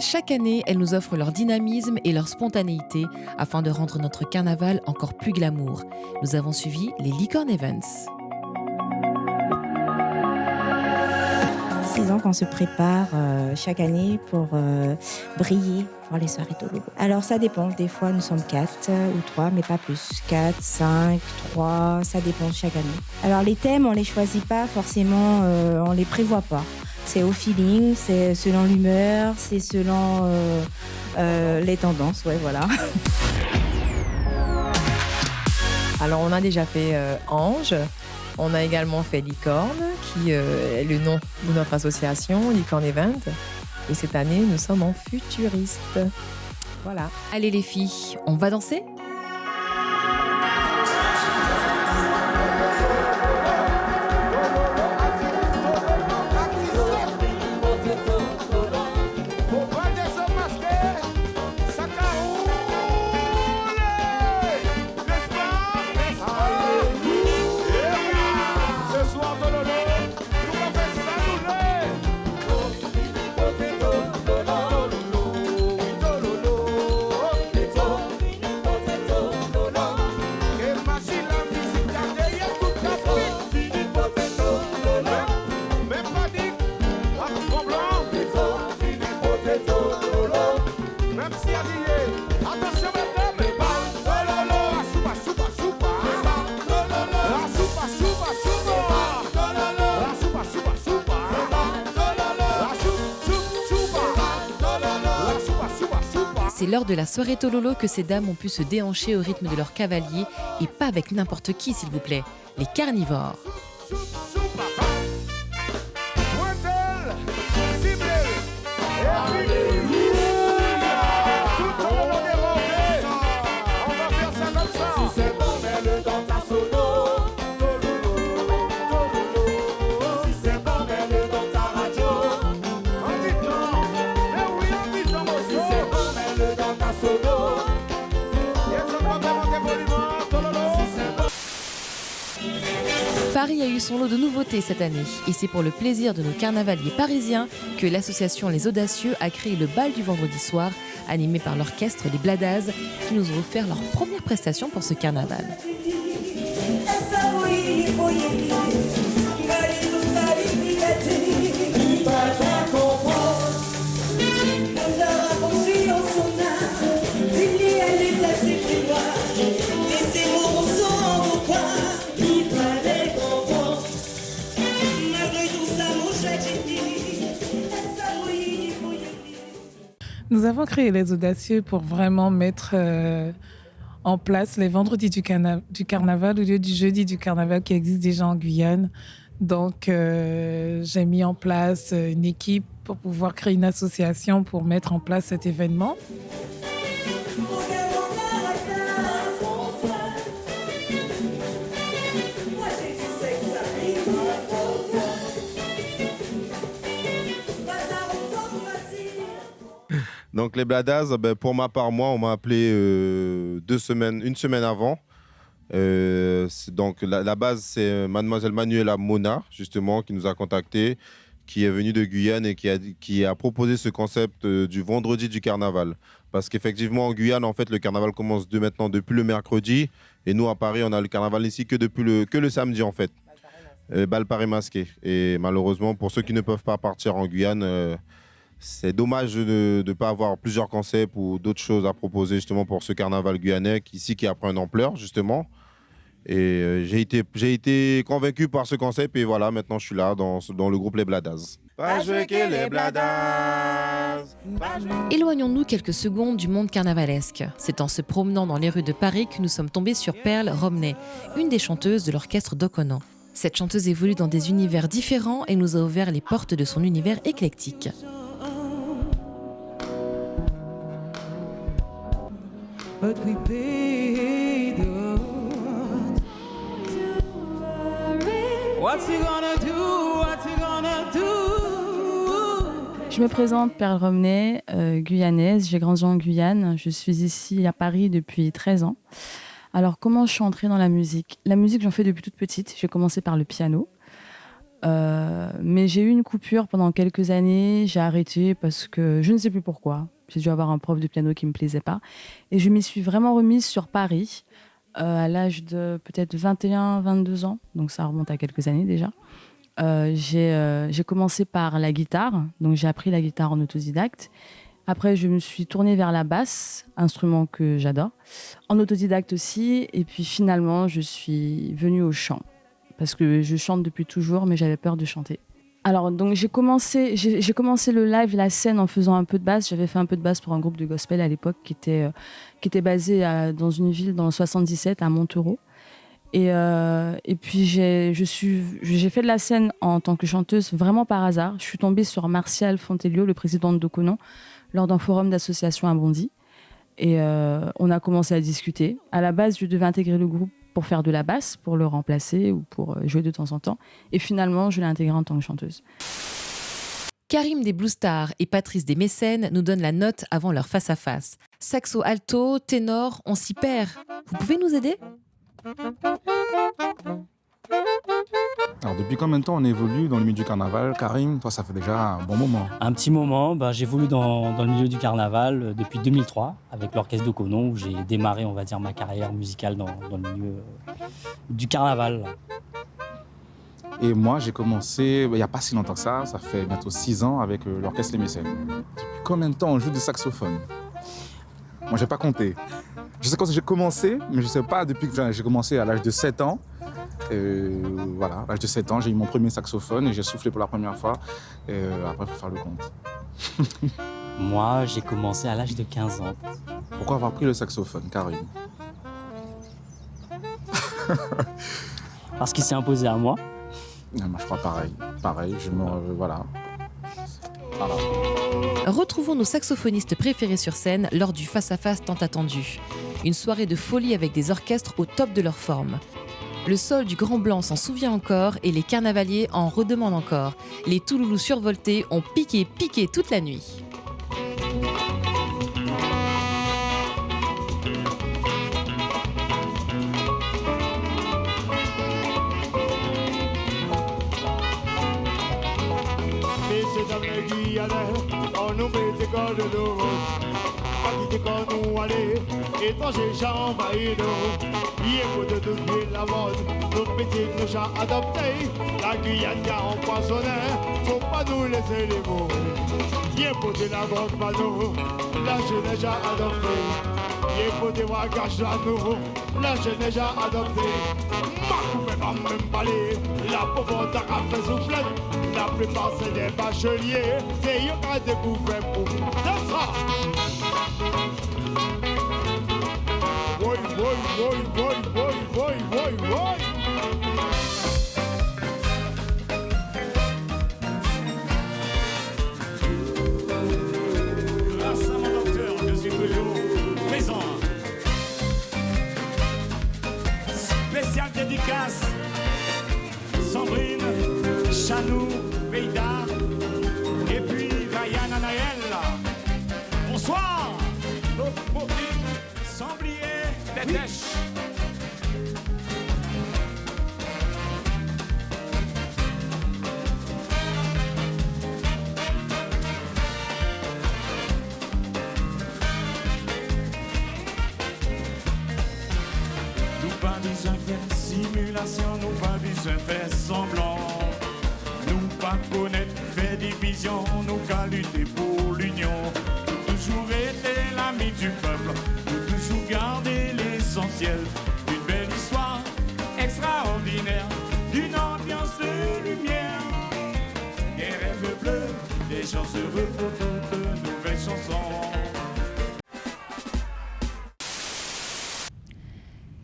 S10: Chaque année, elles nous offrent leur dynamisme et leur spontanéité afin de rendre notre carnaval encore plus glamour. Nous avons suivi les Licorne Events.
S5: 6 ans qu'on se prépare chaque année pour briller pour les soirées Tololo. Alors ça dépend, des fois nous sommes 4 ou 3, mais pas plus. 4, 5, 3, ça dépend chaque année. Alors les thèmes, on les choisit pas forcément, on les prévoit pas. C'est au feeling, c'est selon l'humeur, c'est selon les tendances, ouais, voilà.
S13: Alors on a déjà fait Ange, on a également fait Licorne, qui est le nom de notre association, Licorne Event. Et cette année, nous sommes en futuriste. Voilà.
S10: Allez les filles, on va danser ? C'est lors de la soirée Tololo que ces dames ont pu se déhancher au rythme de leurs cavaliers et pas avec n'importe qui, s'il vous plaît, les carnivores.
S25: Ciblé
S10: Paris a eu son lot de nouveautés cette année et c'est pour le plaisir de nos carnavaliers parisiens que l'association Les Audacieux a créé le bal du vendredi soir, animé par l'orchestre Les Bladaz, qui nous ont offert leur première prestation pour ce carnaval.
S12: Nous avons créé Les Audacieux pour vraiment mettre en place les vendredis du carnaval au lieu du jeudi du carnaval qui existe déjà en Guyane. Donc, j'ai mis en place une équipe pour pouvoir créer une association pour mettre en place cet événement.
S14: Donc les Bladaz, pour ma part, moi, on m'a appelé une semaine avant. Donc la base, c'est mademoiselle Manuela Mona, justement, qui nous a contactés, qui est venue de Guyane et qui a proposé ce concept du vendredi du carnaval. Parce qu'effectivement, en Guyane, en fait, le carnaval commence depuis le mercredi. Et nous, à Paris, on a le carnaval ici que le samedi, en fait. Bal Paris masqué. Et malheureusement, pour ceux qui ne peuvent pas partir en Guyane, c'est dommage de ne pas avoir plusieurs concepts ou d'autres choses à proposer justement pour ce carnaval guyanais qui a pris une ampleur, justement. Et j'ai été convaincu par ce concept et voilà, maintenant je suis là dans le groupe Les Bladaz.
S10: Éloignons-nous quelques secondes du monde carnavalesque. C'est en se promenant dans les rues de Paris que nous sommes tombés sur Perle Romney, une des chanteuses de l'orchestre d'Okonan. Cette chanteuse évolue dans des univers différents et nous a ouvert les portes de son univers éclectique.
S23: But we paid What's he gonna do? What's he gonna do?
S15: Je me présente, Perle Romney, guyanaise. J'ai grandi en Guyane. Je suis ici à Paris depuis 13 ans. Alors, comment je suis entrée dans la musique? La musique, j'en fais depuis toute petite. J'ai commencé par le piano. Mais j'ai eu une coupure pendant quelques années. J'ai arrêté parce que je ne sais plus pourquoi. J'ai dû avoir un prof de piano qui ne me plaisait pas. Et je m'y suis vraiment remise sur Paris à l'âge de peut-être 21, 22 ans. Donc ça remonte à quelques années déjà. J'ai commencé par la guitare. Donc j'ai appris la guitare en autodidacte. Après, je me suis tournée vers la basse, instrument que j'adore, en autodidacte aussi. Et puis finalement, je suis venue au chant. Parce que je chante depuis toujours, mais j'avais peur de chanter. Alors, donc j'ai commencé le live, la scène en faisant un peu de basse. J'avais fait un peu de basse pour un groupe de gospel à l'époque qui était basé dans une ville dans le 77, à Montereau. Et puis j'ai fait de la scène en tant que chanteuse vraiment par hasard. Je suis tombée sur Martial Fontelio, le président d'Okonan, lors d'un forum d'association à Bondy. Et on a commencé à discuter. À la base, je devais intégrer le groupe pour faire de la basse, pour le remplacer ou pour jouer de temps en temps. Et finalement, je l'ai intégré en tant que chanteuse.
S10: Karim des Blue Stars et Patrice des Mécènes nous donnent la note avant leur face-à-face. Saxo alto, ténor, on s'y perd. Vous pouvez nous aider ?
S21: Alors depuis combien de temps on évolue dans le milieu du carnaval? Karim, toi ça fait déjà un bon moment.
S16: Un petit moment, j'évolue dans le milieu du carnaval depuis 2003 avec l'orchestre d'Okonan où j'ai démarré on va dire ma carrière musicale dans le milieu du carnaval.
S21: Et moi j'ai commencé il n'y a pas si longtemps que ça fait bientôt 6 ans avec l'orchestre Les Mécènes. Depuis combien de temps on joue du saxophone? Moi j'ai pas compté. Je sais quand j'ai commencé, mais je sais pas depuis que j'ai commencé à l'âge de 7 ans. Voilà, à l'âge de 7 ans, j'ai eu mon premier saxophone et j'ai soufflé pour la première fois. Après, il faut faire le compte.
S16: Moi, j'ai commencé à l'âge de 15 ans.
S21: Pourquoi avoir pris le saxophone, Karim?
S16: Parce qu'il s'est imposé à moi.
S21: Moi, je crois pareil. Voilà.
S10: Retrouvons nos saxophonistes préférés sur scène lors du face-à-face tant attendu. Une soirée de folie avec des orchestres au top de leur forme. Le sol du Grand Blanc s'en souvient encore et les carnavaliers en redemandent encore. Les Touloulous survoltés ont piqué toute la nuit.
S17: Guyanais, on nous met des codes de route. Pas dit quand nous aller, étrangers gens envahis nous. Il faut de doubler la mode, nos petits nos chats adoptés. La Guyane qui a empoisonné, faut pas nous laisser les mots. Il faut de la grande panneau, la jeune déjà adoptée. Il faut des voyages à nous, la jeune déjà adoptée. Ma coupe va même baler, la pauvre a fait souffler. La plupart c'est des bacheliers, c'est eux qui ont découvert pour c'est ça. Voy, voy, voy, voy, voy, voy, voy, voy.
S3: Grâce à mon docteur, je suis toujours présent. Spécial dédicace, Sandrine, Chanou, Beida, et puis Ryan Anaël. Bonsoir, sans oublier Tétèche. Nous pas besoin faire simulation, nous pas besoin faire semblant. Nous pas connaître, faire division, nous qu'à lutter pour l'union. Nous toujours été l'ami du peuple, nous toujours garder l'essentiel. Une belle histoire extraordinaire, d'une ambiance de lumière. Des rêves bleus, des gens heureux pour toutes nouvelles chansons.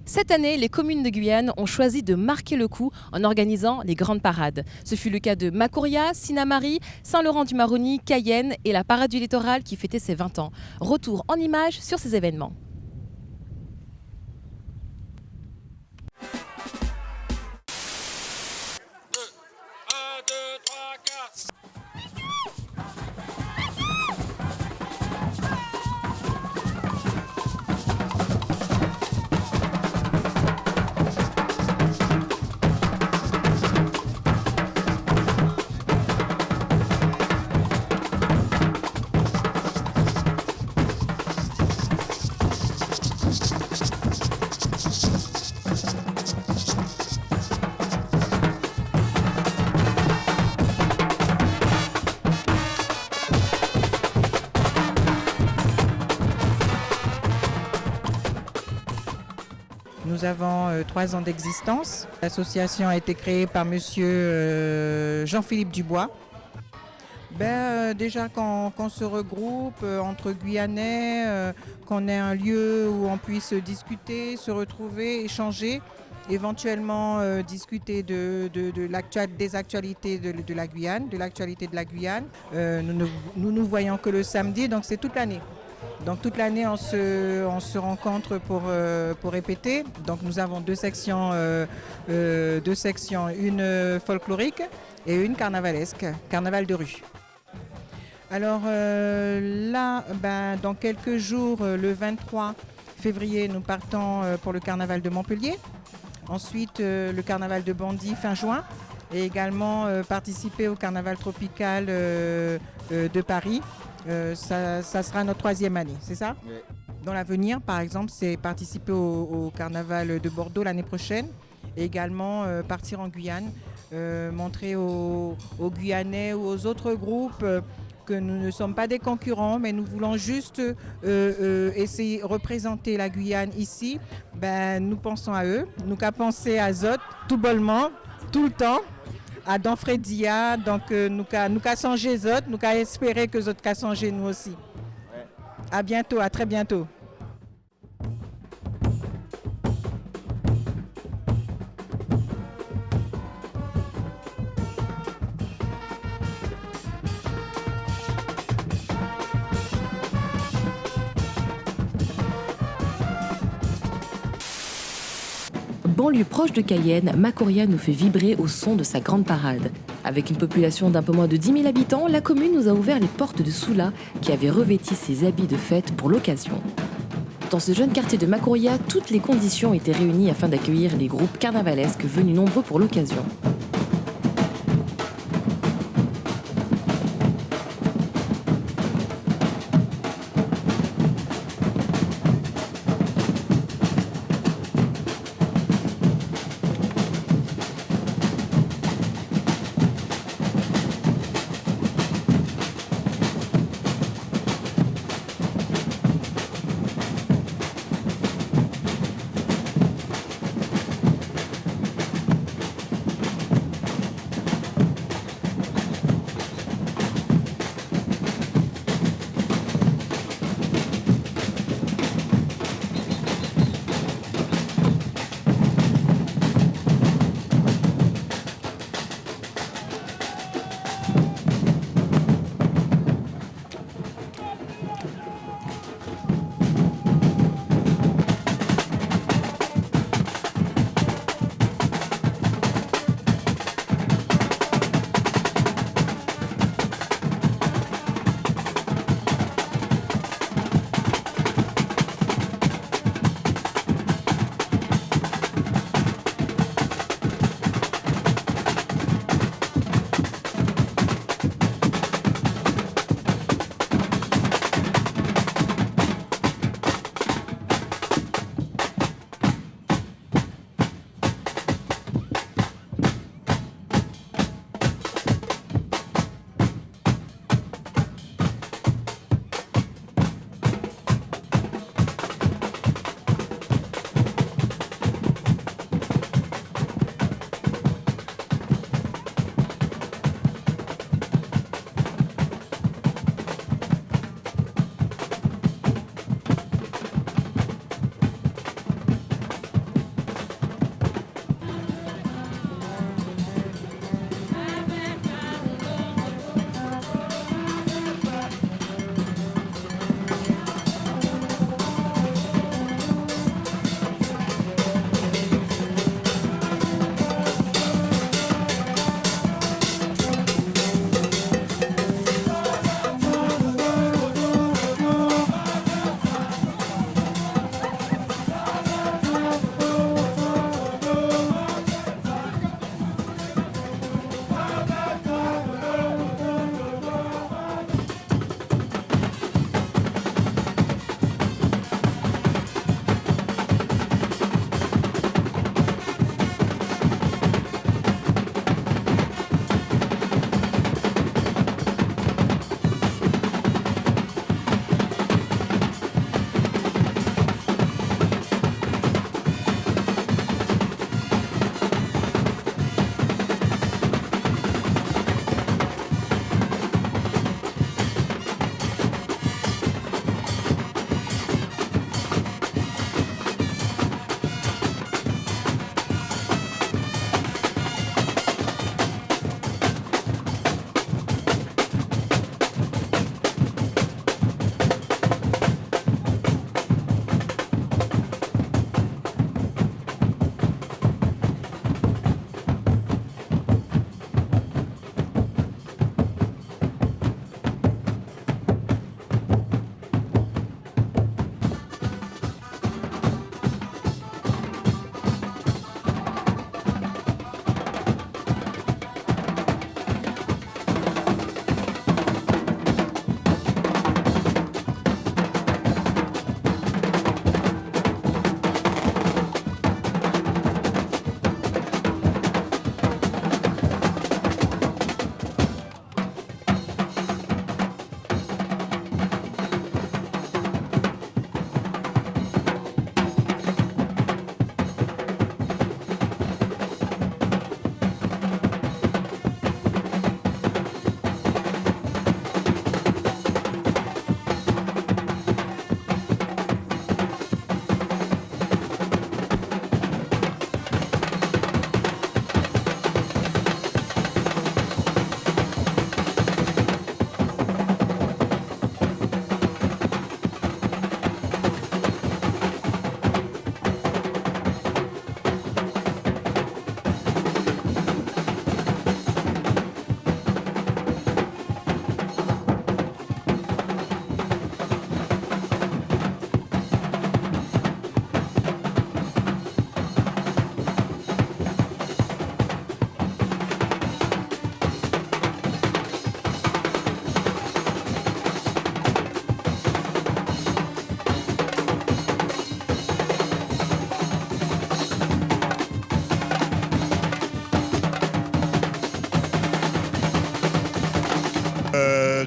S10: Cette année, les communes de Guyane ont choisi de marquer le coup en organisant les grandes parades. Ce fut le cas de Macoria, Sinnamary, Saint-Laurent-du-Maroni, Cayenne et la parade du littoral qui fêtait ses 20 ans. Retour en images sur ces événements.
S18: Nous avons 3 ans d'existence. L'association a été créée par monsieur Jean-Philippe Dubois. Déjà qu'on se regroupe entre Guyanais, qu'on ait un lieu où on puisse discuter, se retrouver, échanger, éventuellement discuter des actualités de la Guyane, de l'actualité de la Guyane. Nous voyons que le samedi, donc c'est toute l'année. Donc toute l'année, on se rencontre pour répéter. Donc nous avons 2 sections, une folklorique et une carnavalesque, carnaval de rue. Alors là, dans quelques jours, le 23 février, nous partons pour le carnaval de Montpellier. Ensuite, le carnaval de Bondy fin juin. Et également participer au carnaval tropical de Paris. Ça sera notre 3e année, c'est ça? Oui. Dans l'avenir, par exemple, c'est participer au carnaval de Bordeaux l'année prochaine. Et également partir en Guyane, montrer aux Guyanais ou aux autres groupes que nous ne sommes pas des concurrents, mais nous voulons juste essayer de représenter la Guyane ici. Nous pensons à eux, nous qu'à penser à Zot, tout bonnement, tout le temps, à Danfredia, donc nous qu'à changer Zot, nous qu'à espérer que Zot qu'à changer nous aussi. Ouais. À bientôt, à très bientôt.
S10: Banlieue proche de Cayenne, Macoria nous fait vibrer au son de sa grande parade. Avec une population d'un peu moins de 10 000 habitants, la commune nous a ouvert les portes de Soula, qui avait revêti ses habits de fête pour l'occasion. Dans ce jeune quartier de Macoria, toutes les conditions étaient réunies afin d'accueillir les groupes carnavalesques venus nombreux pour l'occasion.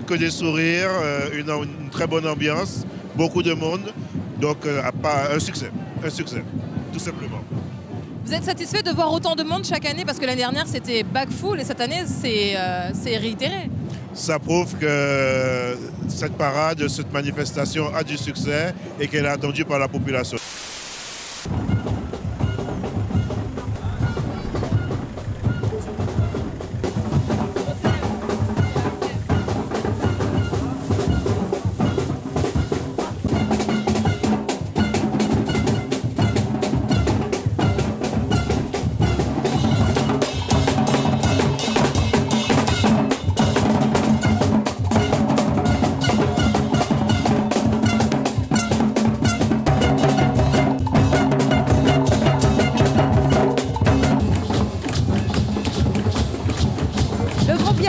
S2: que des sourires, une très bonne ambiance, beaucoup de monde. Donc, un succès, tout simplement.
S19: Vous êtes satisfait de voir autant de monde chaque année? Parce que l'année dernière, c'était back full et cette année, c'est réitéré.
S2: Ça prouve que cette parade, cette manifestation a du succès et qu'elle est attendue par la population.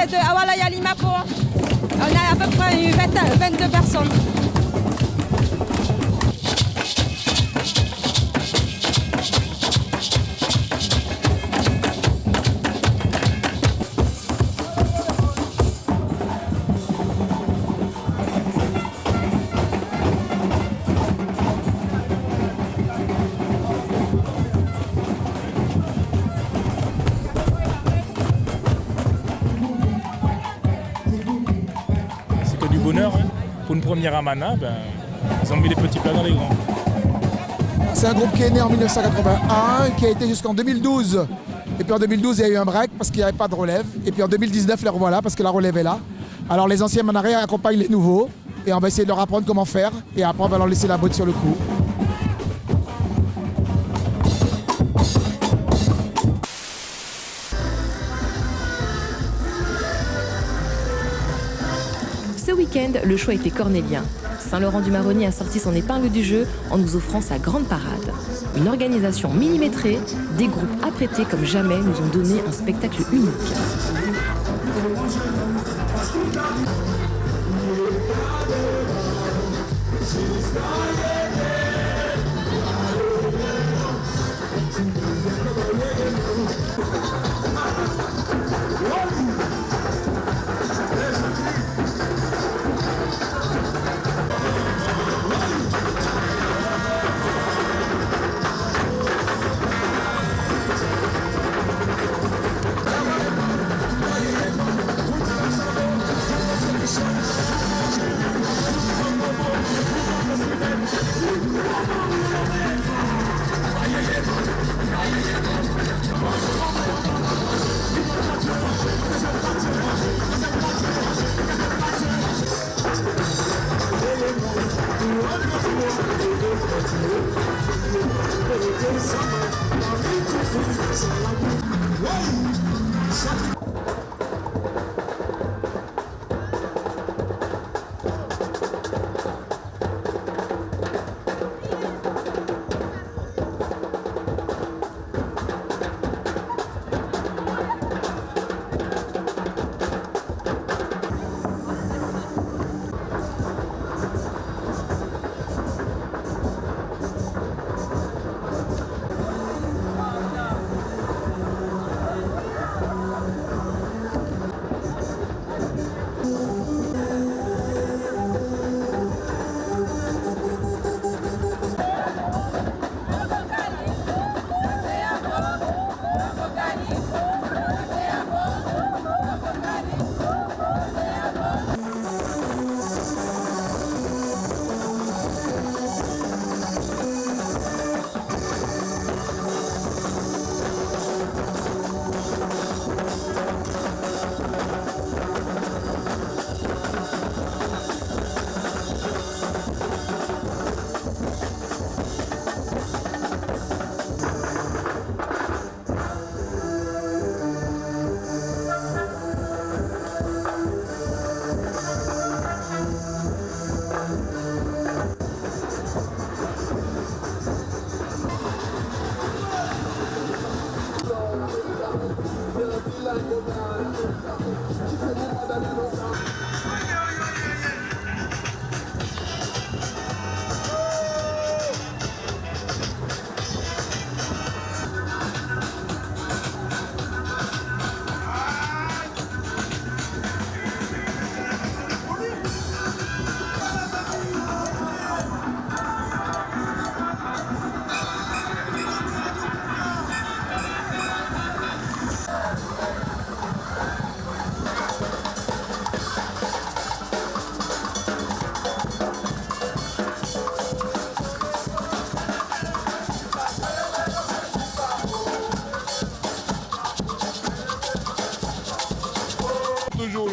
S20: de Awalaya Limapo. On a à peu près une 22 personnes.
S22: Pour une première Amana, ils ont mis les petits plats dans les grands.
S24: C'est un groupe qui est né en 1981, qui a été jusqu'en 2012. Et puis en 2012, il y a eu un break parce qu'il n'y avait pas de relève. Et puis en 2019, les revoilà parce que la relève est là. Alors les anciens Manaré accompagnent les nouveaux. Et on va essayer de leur apprendre comment faire. Et après, on va leur laisser la botte sur le coup.
S10: Ce week-end, le choix était cornélien. Saint-Laurent-du-Maroni a sorti son épingle du jeu en nous offrant sa grande parade. Une organisation millimétrée, des groupes apprêtés comme jamais nous ont donné un spectacle unique.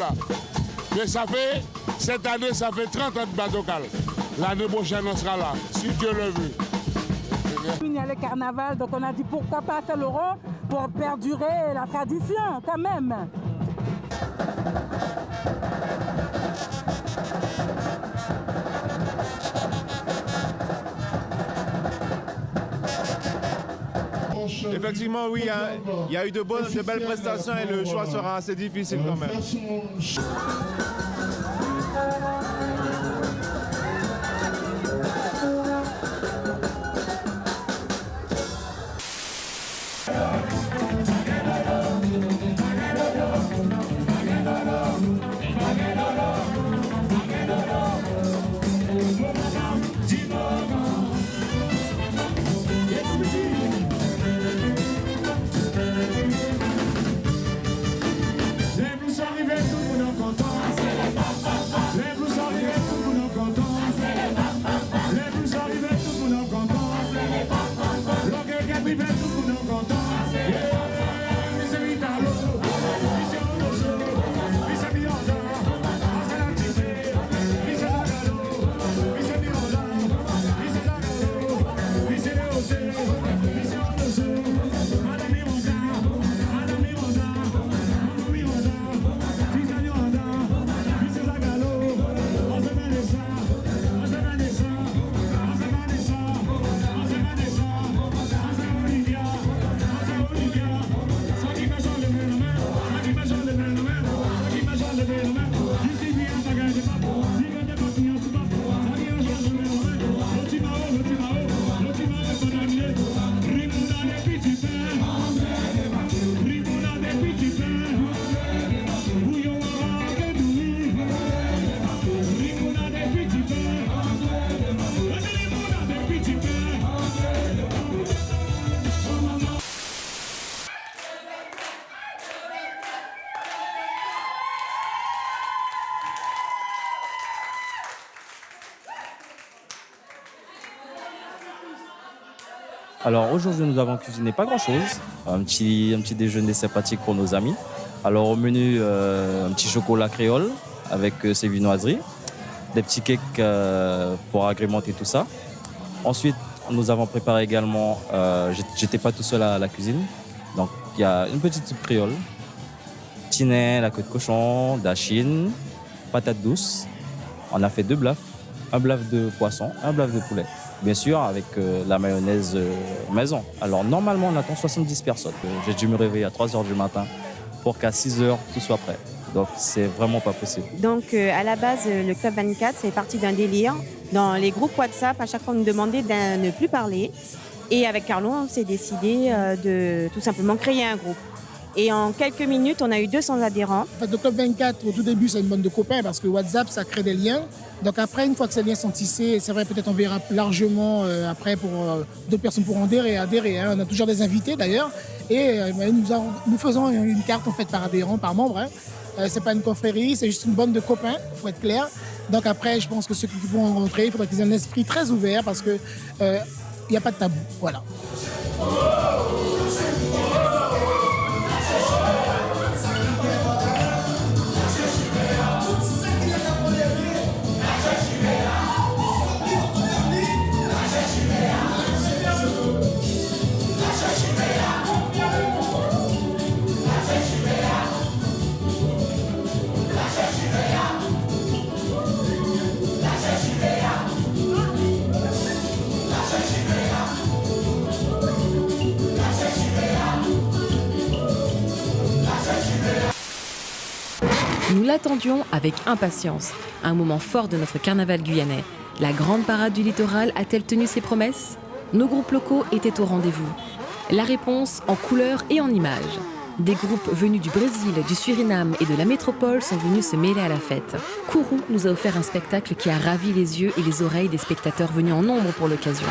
S4: là. Mais cette année, ça fait 30 ans de bateau cal. L'année prochaine, on sera là, si Dieu le veut.
S6: Il y a le carnaval, donc on a dit pourquoi pas faire l'euro pour perdurer la tradition quand même.
S7: Effectivement, oui, il y a eu de belles prestations et le choix sera assez difficile quand même.
S8: Alors aujourd'hui, nous avons cuisiné pas grand-chose. Un petit déjeuner sympathique pour nos amis. Alors au menu, un petit chocolat créole avec ses viennoiseries, des petits cakes pour agrémenter tout ça. Ensuite, nous avons préparé également, j'étais pas tout seul à la cuisine, donc il y a une petite soupe créole, tinet, la queue de cochon, dachine, patates douces. On a fait 2 blafs, un blaf de poisson, un blaf de poulet. Bien sûr, avec la mayonnaise maison. Alors, normalement, on attend 70 personnes. J'ai dû me réveiller à 3 h du matin pour qu'à 6 h, tout soit prêt. Donc, c'est vraiment pas possible.
S9: Donc, à la base, le Club 24, c'est parti d'un délire. Dans les groupes WhatsApp, à chaque fois, on nous demandait de ne plus parler. Et avec Carlo, on s'est décidé de tout simplement créer un groupe. Et en quelques minutes, on a eu 200 adhérents.
S26: En fait, le Club 24, au tout début, c'est une bande de copains parce que WhatsApp, ça crée des liens. Donc après, une fois que ces liens sont tissés, c'est vrai, peut-être on verra largement après pour d'autres personnes pourront adhérer. Hein. On a toujours des invités d'ailleurs. Et nous faisons une carte en fait par adhérent, par membre. Hein. C'est pas une confrérie, c'est juste une bande de copains, il faut être clair. Donc après, je pense que ceux qui vont rentrer, il faudrait qu'ils aient un esprit très ouvert parce qu'il n'y a pas de tabou. Voilà.
S10: Nous l'attendions avec impatience, un moment fort de notre carnaval guyanais. La grande parade du littoral a-t-elle tenu ses promesses ? Nos groupes locaux étaient au rendez-vous. La réponse en couleurs et en images. Des groupes venus du Brésil, du Suriname et de la métropole sont venus se mêler à la fête. Kourou nous a offert un spectacle qui a ravi les yeux et les oreilles des spectateurs venus en nombre pour l'occasion.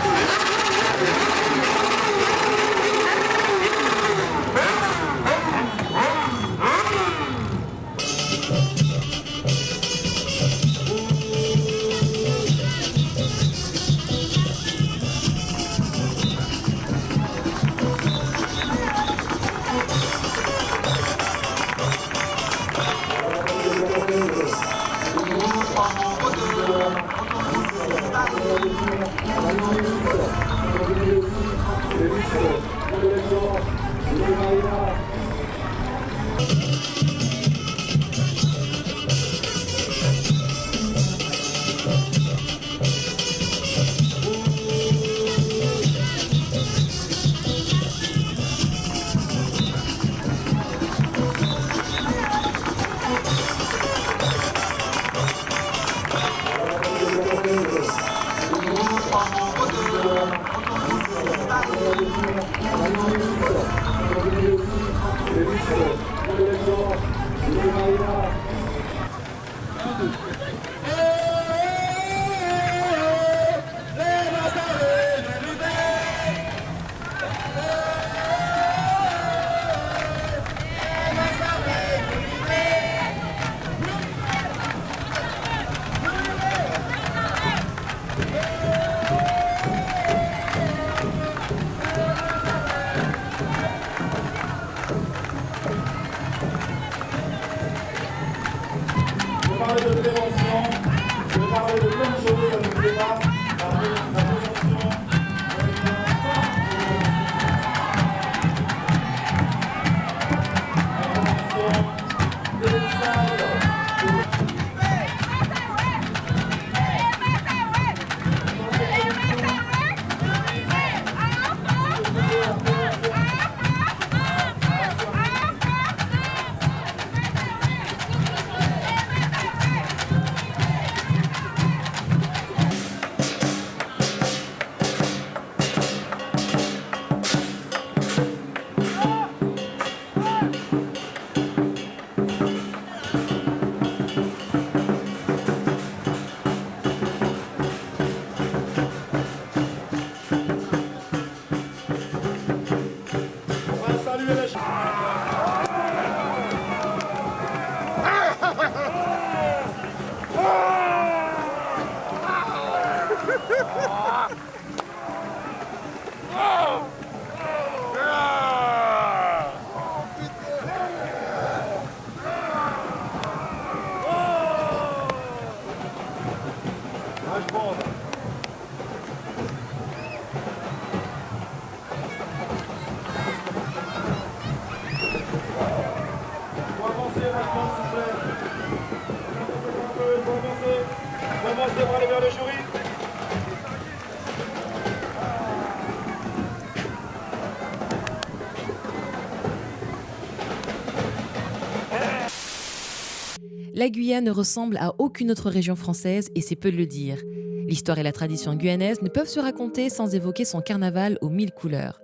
S10: La Guyane ne ressemble à aucune autre région française et c'est peu de le dire. L'histoire et la tradition guyanaise ne peuvent se raconter sans évoquer son carnaval aux 1000 couleurs.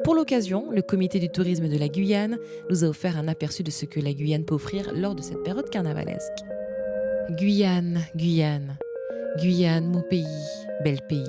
S10: Pour l'occasion, le comité du tourisme de la Guyane nous a offert un aperçu de ce que la Guyane peut offrir lors de cette période carnavalesque. Guyane, Guyane, Guyane, mon pays, bel pays.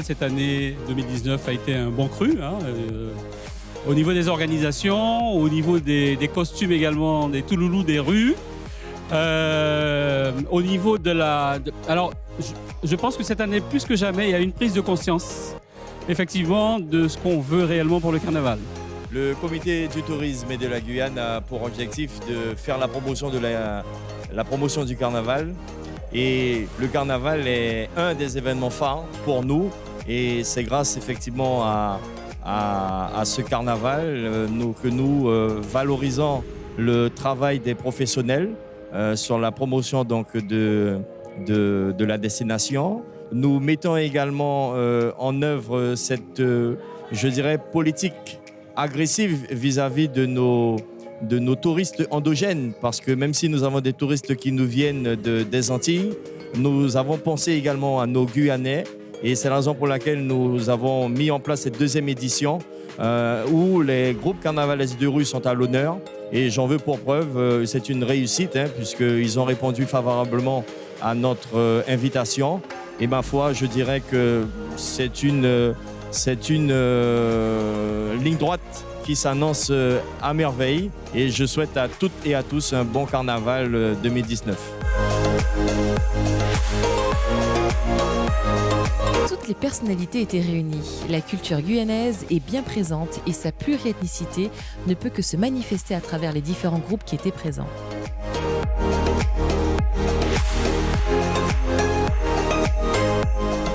S1: Cette année 2019 a été un bon cru, hein, au niveau des organisations, au niveau des costumes également, des touloulous des rues, au niveau de la... Alors, je pense que cette année, plus que jamais, il y a une prise de conscience, effectivement, de ce qu'on veut réellement pour le carnaval.
S5: Le comité du tourisme et de la Guyane a pour objectif de faire la promotion, la promotion du carnaval. Et le carnaval est un des événements phares pour nous. Et c'est grâce effectivement à ce carnaval que nous valorisons le travail des professionnels sur la promotion donc, de la destination. Nous mettons également en œuvre cette, je dirais, politique agressive vis-à-vis de nos touristes endogènes, parce que même si nous avons des touristes qui nous viennent des Antilles, nous avons pensé également à nos Guyanais Et c'est la raison pour laquelle nous avons mis en place cette deuxième édition où les groupes carnavalesques de rue sont à l'honneur. Et j'en veux pour preuve, c'est une réussite puisqu'ils ont répondu favorablement à notre invitation. Et ma foi, je dirais que c'est une ligne droite qui s'annonce à merveille. Et je souhaite à toutes et à tous un bon carnaval 2019.
S10: Toutes les personnalités étaient réunies. La culture guyanaise est bien présente et sa pluriethnicité ne peut que se manifester à travers les différents groupes qui étaient présents.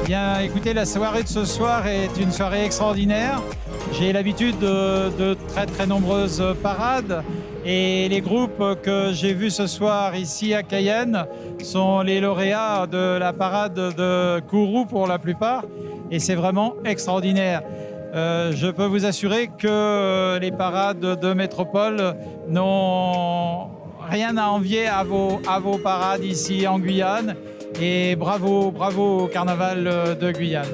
S11: Bien, écoutez, la soirée de ce soir est une soirée extraordinaire. J'ai l'habitude de très très nombreuses parades et les groupes que j'ai vus ce soir ici à Cayenne sont les lauréats de la parade de Kourou pour la plupart et c'est vraiment extraordinaire. Je peux vous assurer que les parades de métropole n'ont rien à envier à vos parades ici en Guyane. Et bravo, bravo au Carnaval de Guyane.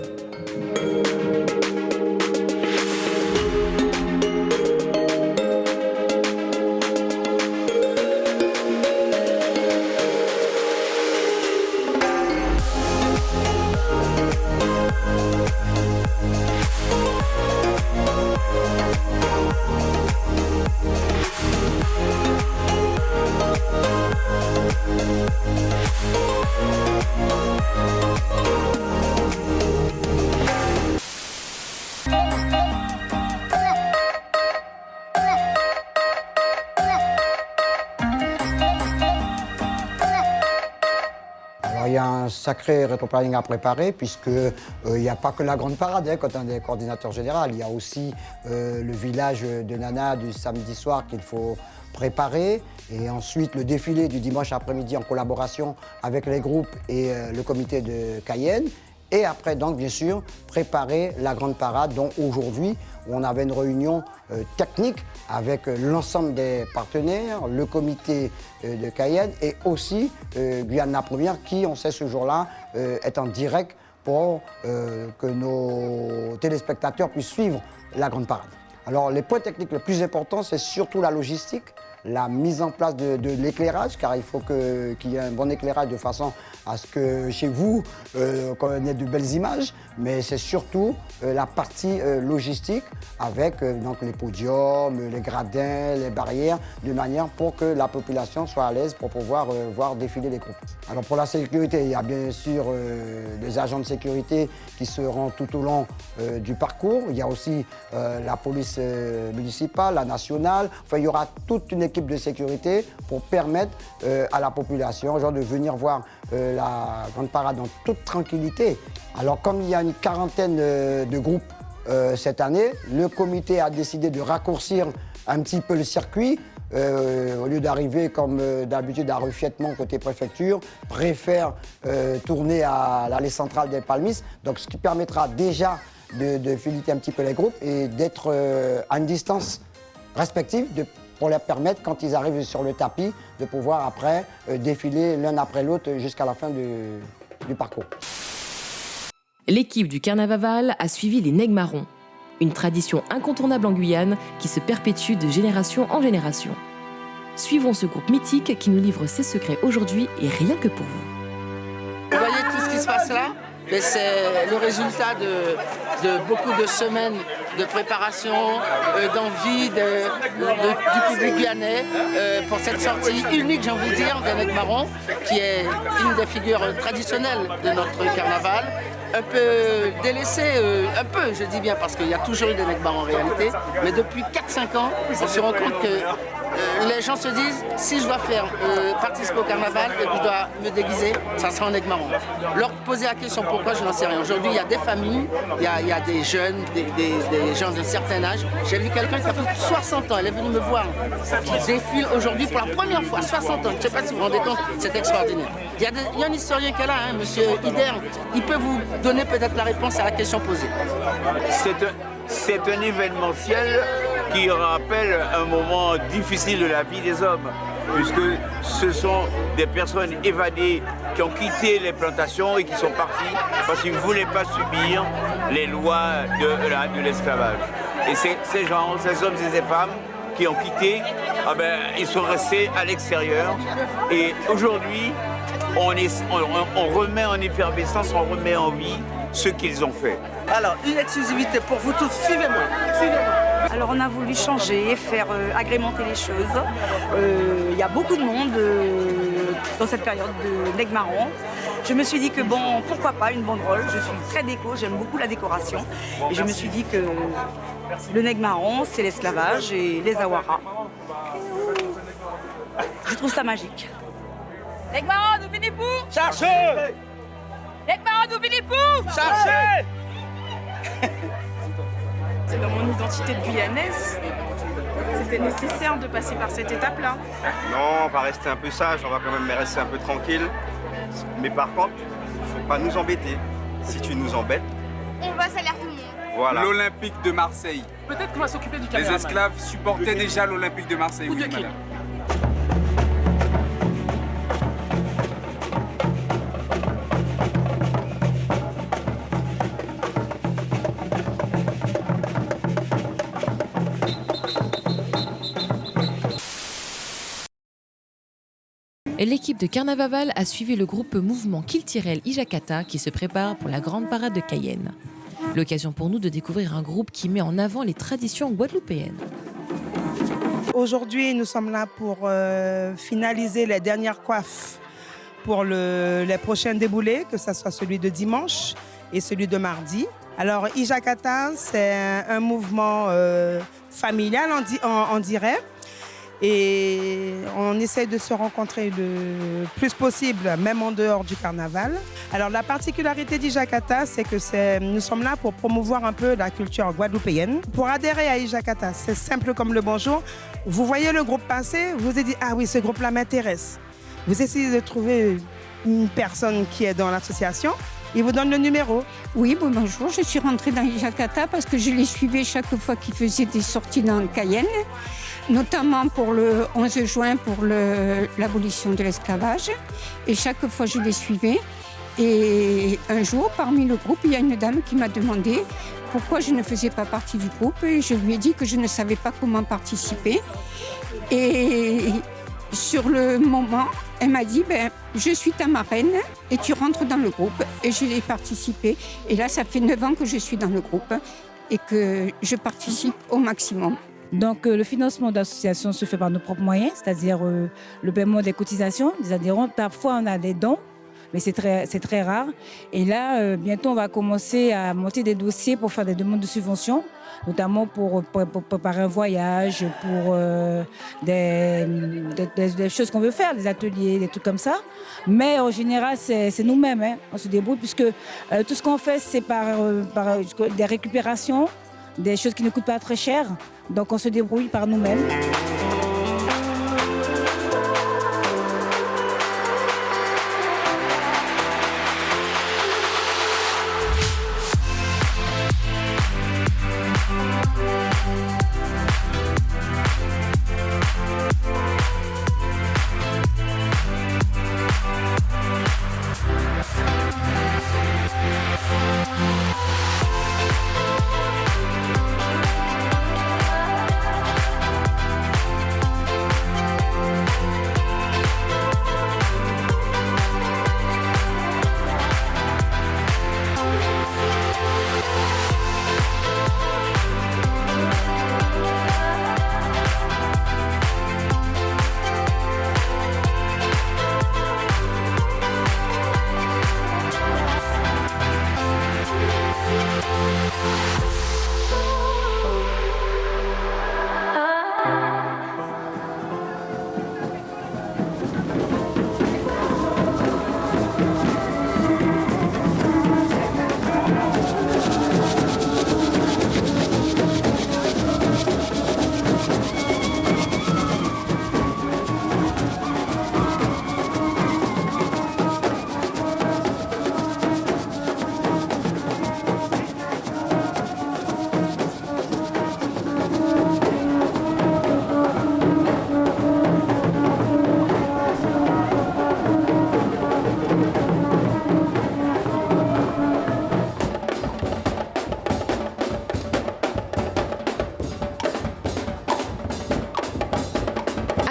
S12: Il y a un sacré rétroplanning à préparer puisqu'il n'y a pas que la grande parade quand on est coordinateur général. Il y a aussi le village de Nana du samedi soir qu'il faut préparer et ensuite le défilé du dimanche après-midi en collaboration avec les groupes et le comité de Cayenne. Et après, donc, bien sûr, préparer la grande parade dont aujourd'hui, on avait une réunion technique avec l'ensemble des partenaires, le comité de Cayenne et aussi Guyane la Première qui, on sait ce jour-là, est en direct pour que nos téléspectateurs puissent suivre la grande parade. Alors, les points techniques les plus importants, c'est surtout la logistique, la mise en place de l'éclairage, car il faut qu'il y ait un bon éclairage de façon à ce que chez vous, qu'on ait de belles images, mais c'est surtout la partie logistique avec donc les podiums, les gradins, les barrières, de manière pour que la population soit à l'aise pour pouvoir voir défiler les groupes. Alors pour la sécurité, il y a bien sûr des agents de sécurité qui seront tout au long du parcours. Il y a aussi la police municipale, la nationale. Enfin, il y aura toute une équipe de sécurité pour permettre à la population de venir voir la grande parade en toute tranquillité. Alors comme il y a une quarantaine de groupes cette année, le comité a décidé de raccourcir un petit peu le circuit. Au lieu d'arriver comme d'habitude à Ruffiettement côté préfecture, préfère tourner à l'allée centrale des Palmistes. Donc ce qui permettra déjà de fileter un petit peu les groupes et d'être à une distance respective pour leur permettre, quand ils arrivent sur le tapis, de pouvoir après défiler l'un après l'autre jusqu'à la fin du parcours.
S10: L'équipe du Carnaval a suivi les Nègres Marrons, une tradition incontournable en Guyane qui se perpétue de génération en génération. Suivons ce groupe mythique qui nous livre ses secrets aujourd'hui et rien que pour vous.
S13: Vous voyez tout ce qui se passe là ? Mais c'est le résultat de beaucoup de semaines de préparation, d'envie du public guyanais pour cette sortie unique, j'ai envie de dire, des Nègres Marrons, qui est une des figures traditionnelles de notre carnaval. Un peu délaissé, un peu je dis bien parce qu'il y a toujours eu des Nègres Marrons en réalité, mais depuis 4-5 ans, on se rend compte que les gens se disent, si je dois participer au carnaval et que je dois me déguiser, ça sera en Nègre Marron. Leur poser la question pourquoi, je n'en sais rien. Aujourd'hui, il y a des familles, il y a des jeunes, des gens de certain âge. J'ai vu quelqu'un qui a plus de 60 ans, elle est venue me voir, qui défile aujourd'hui pour la première fois, 60 ans. Je ne sais pas si vous vous rendez compte, c'est extraordinaire. Il y a un historien qui est là, monsieur Hider, il peut vous donner peut-être la réponse à la question posée.
S14: C'est un événementiel qui rappelle un moment difficile de la vie des hommes. puisque ce sont des personnes évadées qui ont quitté les plantations et qui sont parties parce qu'ils ne voulaient pas subir les lois de l'esclavage. Et ces gens, ces hommes et ces femmes qui ont quitté, ils sont restés à l'extérieur. Et aujourd'hui, on remet en effervescence, on remet en vie ce qu'ils ont fait.
S15: Alors, une exclusivité pour vous tous, suivez-moi.
S16: Alors on a voulu changer, faire agrémenter les choses. Il y a beaucoup de monde dans cette période de nègre marron. Je me suis dit que bon, pourquoi pas une banderole. Je suis très déco, j'aime beaucoup la décoration. Et je me suis dit que le nègre marron, c'est l'esclavage et les awaras. Je trouve ça magique.
S20: Nègre marron, nous venez pour
S15: Cherchez!
S20: Nègre marron, nous venez pour
S15: Cherchez!
S17: C'est dans mon identité de Guyanaise. C'était nécessaire de passer par cette étape-là.
S21: Non, on va rester un peu sage, on va quand même rester un peu tranquille. Mais par contre, il ne faut pas nous embêter. Si tu nous embêtes...
S20: On va salir tout le monde.
S21: Voilà.
S23: L'Olympique de Marseille.
S17: Peut-être qu'on va s'occuper du
S23: Les
S17: caméraman.
S23: esclaves supportaient déjà l'Olympique de Marseille.
S17: Ou de
S23: Oui,
S17: qui?
S23: madame.
S10: L'équipe de Carnavaval a suivi le groupe mouvement Kiltirel Ijakata qui se prépare pour la grande parade de Cayenne. L'occasion pour nous de découvrir un groupe qui met en avant les traditions guadeloupéennes.
S25: Aujourd'hui, nous sommes là pour finaliser les dernières coiffes pour les prochains déboulés, que ce soit celui de dimanche et celui de mardi. Alors, Ijakata, c'est un mouvement familial, on dirait. Et on essaie de se rencontrer le plus possible, même en dehors du carnaval. Alors la particularité d'Ijakata, c'est que nous sommes là pour promouvoir un peu la culture guadeloupéenne. Pour adhérer à Ijakata, c'est simple comme le bonjour. Vous voyez le groupe passer, vous vous dites « Ah oui, ce groupe-là m'intéresse ». Vous essayez de trouver une personne qui est dans l'association. Il vous donne le numéro.
S27: Oui, bonjour. Je suis rentrée dans Ijakata parce que je les suivais chaque fois qu'ils faisaient des sorties dans Cayenne, notamment pour le 11 juin pour l'abolition de l'esclavage. Et chaque fois, je les suivais. Et un jour, parmi le groupe, il y a une dame qui m'a demandé pourquoi je ne faisais pas partie du groupe. Et je lui ai dit que je ne savais pas comment participer. Et sur le moment, elle m'a dit je suis ta marraine et tu rentres dans le groupe. Et je l'ai participé. Et là, ça fait 9 ans que je suis dans le groupe et que je participe au maximum.
S28: Donc le financement d'associations se fait par nos propres moyens, c'est-à-dire le paiement des cotisations des adhérents. Parfois, on a des dons, mais c'est très rare. Et là, bientôt, on va commencer à monter des dossiers pour faire des demandes de subventions, notamment pour préparer un voyage, pour des choses qu'on veut faire, des ateliers, des trucs comme ça. Mais en général, c'est nous-mêmes, hein. On se débrouille, puisque tout ce qu'on fait, c'est par des récupérations, des choses qui ne coûtent pas très cher. Donc on se débrouille par nous-mêmes.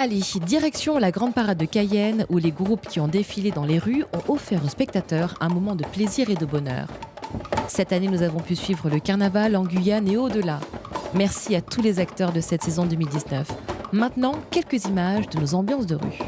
S10: Allez, direction la grande parade de Cayenne où les groupes qui ont défilé dans les rues ont offert aux spectateurs un moment de plaisir et de bonheur. Cette année, nous avons pu suivre le carnaval en Guyane et au-delà. Merci à tous les acteurs de cette saison 2019. Maintenant, quelques images de nos ambiances de rue.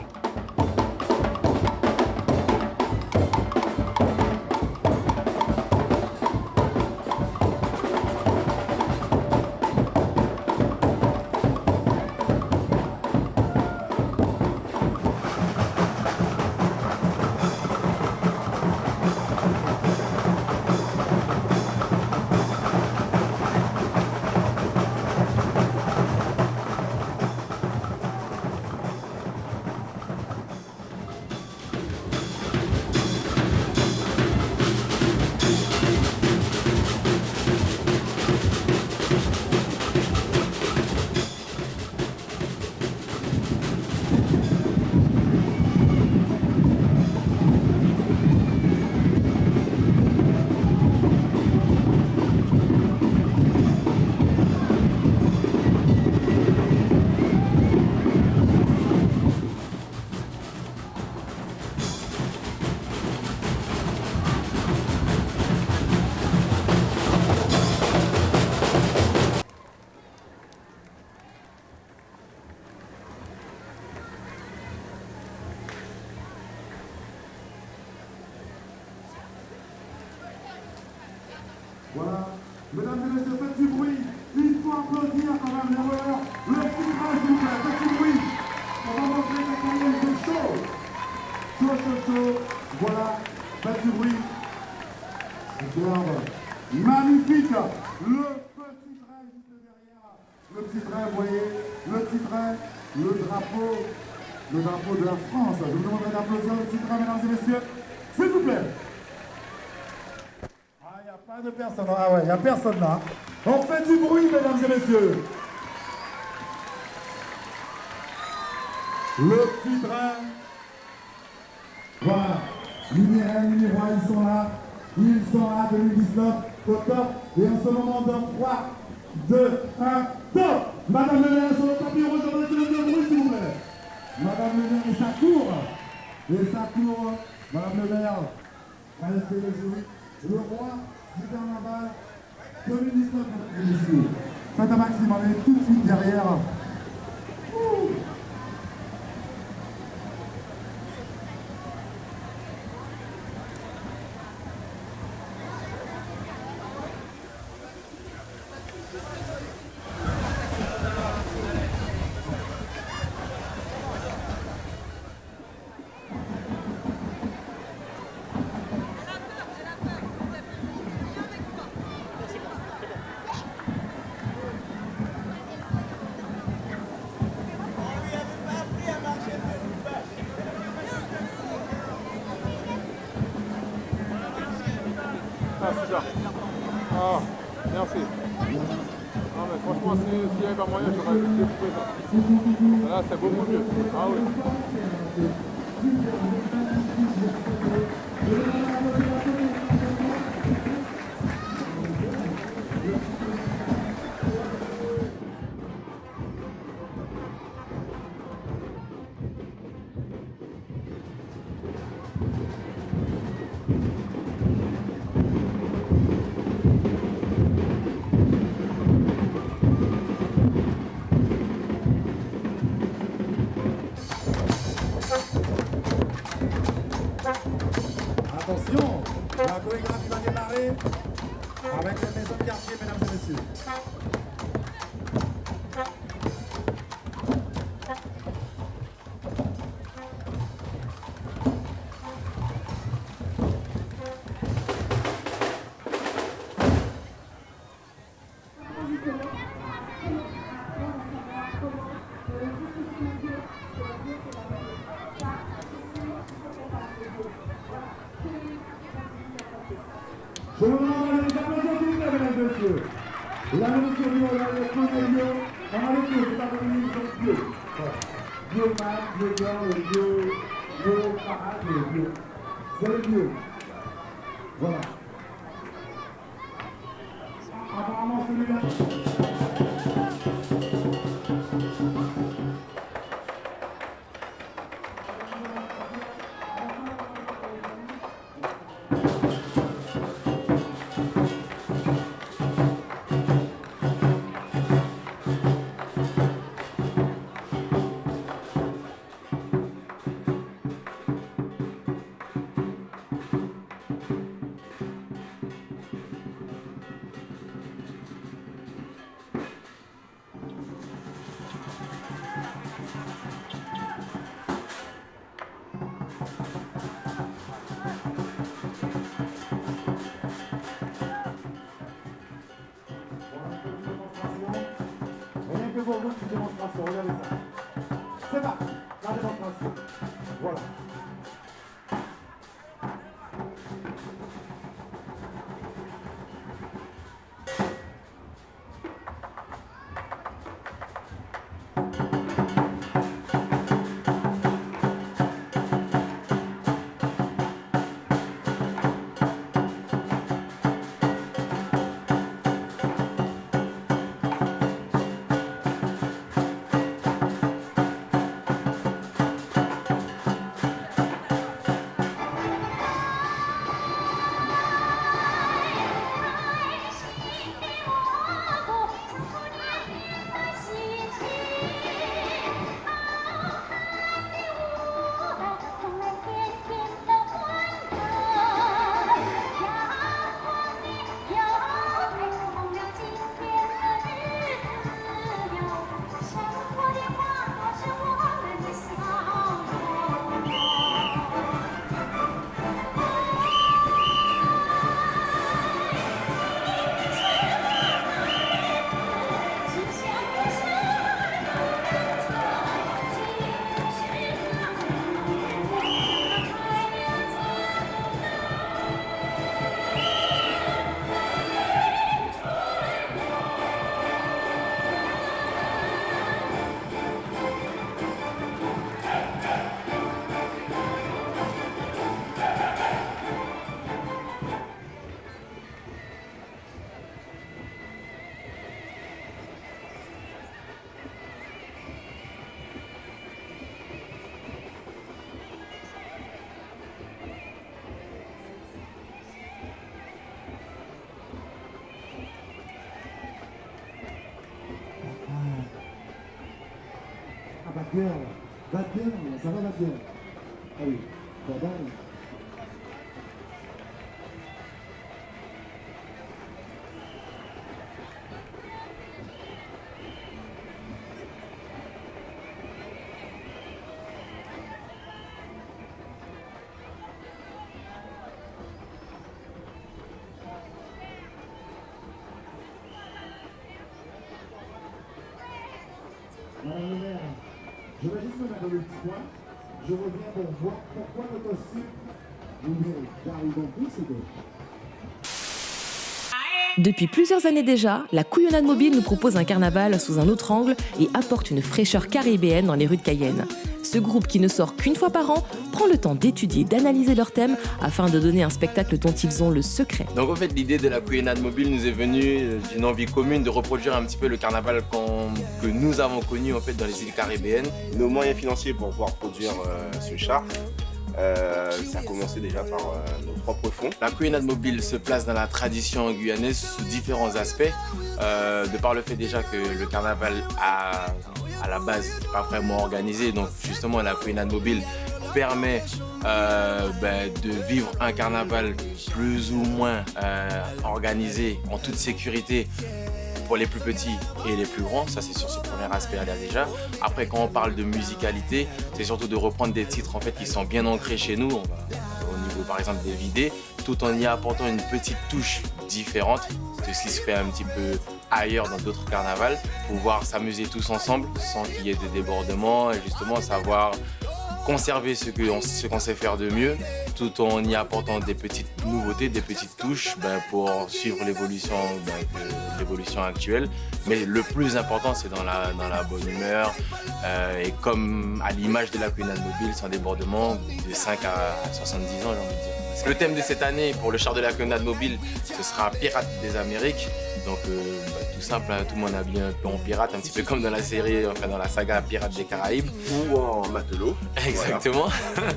S2: Voilà. Mesdames et messieurs, faites du bruit. Il faut applaudir quand même les voleurs. Le petit train, s'il vous plaît, faites du bruit. On va montrer que Cayenne, c'est chaud. Chaud, chaud, chaud. Voilà, faites du bruit. Superbe. Magnifique. Le petit train juste derrière. Le petit train, vous voyez. Le petit train, le drapeau de la France. Je vous demanderai d'applaudir le petit train, mesdames et messieurs. S'il vous plaît. Pas de personne. Ah ouais, il n'y a personne là. On fait du bruit, mesdames et messieurs. Le petit train. Voilà. L'UNIRM, l'UNIROI, ils sont là. Ils sont là, 2019, au top. Et en ce moment, dans 3, 2, 1, top. Madame le maire sur le tapis rouge, on va essayer de bruit, s'il vous plaît. Madame le maire, et ça court. Et ça court. Madame le maire, allez, c'est le jury. Le roi du carnaval 2019, messieurs. Faites un maximum, allez tout de suite derrière.
S7: Ah, merci. Non mais franchement, s'il n'y avait pas moyen, j'aurais découpé ça. Là, c'est beaucoup mieux. Ah oui. Attention, la chorégraphie va démarrer avec les maisons de quartier, mesdames et messieurs. Je vous demande des applaudissements, mesdames et messieurs. La nourriture du monde, le point de Dieu, on a le Dieu, c'est pas comme une chose Dieu. Dieu mal, Dieu bien, le Dieu parade, le Dieu. C'est le Dieu. Voilà. Apparemment, celui-là. une petite démonstration, regardez ça. C'est parti, la démonstration. Voilà. Bien, va bien, ça va bien. Ah oui, ça va. Je vais juste me mettre le petit point. Je reviens pour voir pourquoi le costume j'arrive en plus, c'est bon.
S10: Depuis plusieurs années déjà, la Couillonnade Mobile nous propose un carnaval sous un autre angle et apporte une fraîcheur caribéenne dans les rues de Cayenne. Ce groupe qui ne sort qu'une fois par an prend le temps d'étudier et d'analyser leurs thèmes afin de donner un spectacle dont ils ont le secret.
S3: Donc en fait l'idée de la Couillonnade Mobile nous est venue d'une envie commune de reproduire un petit peu le carnaval que nous avons connu en fait dans les îles caribéennes.
S21: Nos moyens financiers pour pouvoir produire ce char, ça a commencé déjà par nos propres fonds.
S3: La Couillonnade Mobile se place dans la tradition guyanaise sous différents aspects, de par le fait déjà que le carnaval à la base n'est pas vraiment organisé, donc justement la Couillonnade Mobile permet de vivre un carnaval plus ou moins organisé en toute sécurité pour les plus petits et les plus grands, ça c'est sur ce premier aspect là déjà. Après quand on parle de musicalité, c'est surtout de reprendre des titres en fait qui sont bien ancrés chez nous, au niveau par exemple des vidés, tout en y apportant une petite touche différente de ce qui se fait un petit peu ailleurs dans d'autres carnavals, pouvoir s'amuser tous ensemble sans qu'il y ait de débordements et justement savoir conserver ce qu'on sait faire de mieux, tout en y apportant des petites nouveautés, des petites touches pour suivre l'évolution actuelle. Mais le plus important, c'est dans la bonne humeur et comme à l'image de la Couillonnade Mobile, sans débordement, de 5 à 70 ans, j'ai envie de dire. Le thème de cette année pour le char de la Couillonnade Mobile, ce sera Pirates des Amériques. Donc tout simple, hein, tout le monde habillé un peu en pirate, un petit peu comme dans la série, enfin dans la saga Pirates des Caraïbes.
S21: Ou en matelot.
S3: Exactement. Voilà.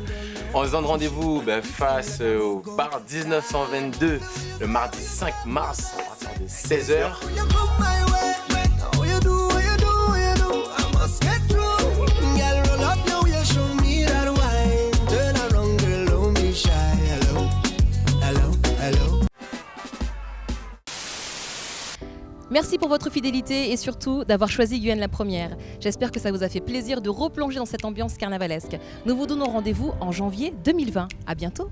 S3: On se donne rendez-vous face au bar 1922 le mardi 5 mars à partir de 16h.
S10: Merci pour votre fidélité et surtout d'avoir choisi Guyane la première. J'espère que ça vous a fait plaisir de replonger dans cette ambiance carnavalesque. Nous vous donnons rendez-vous en janvier 2020. À bientôt.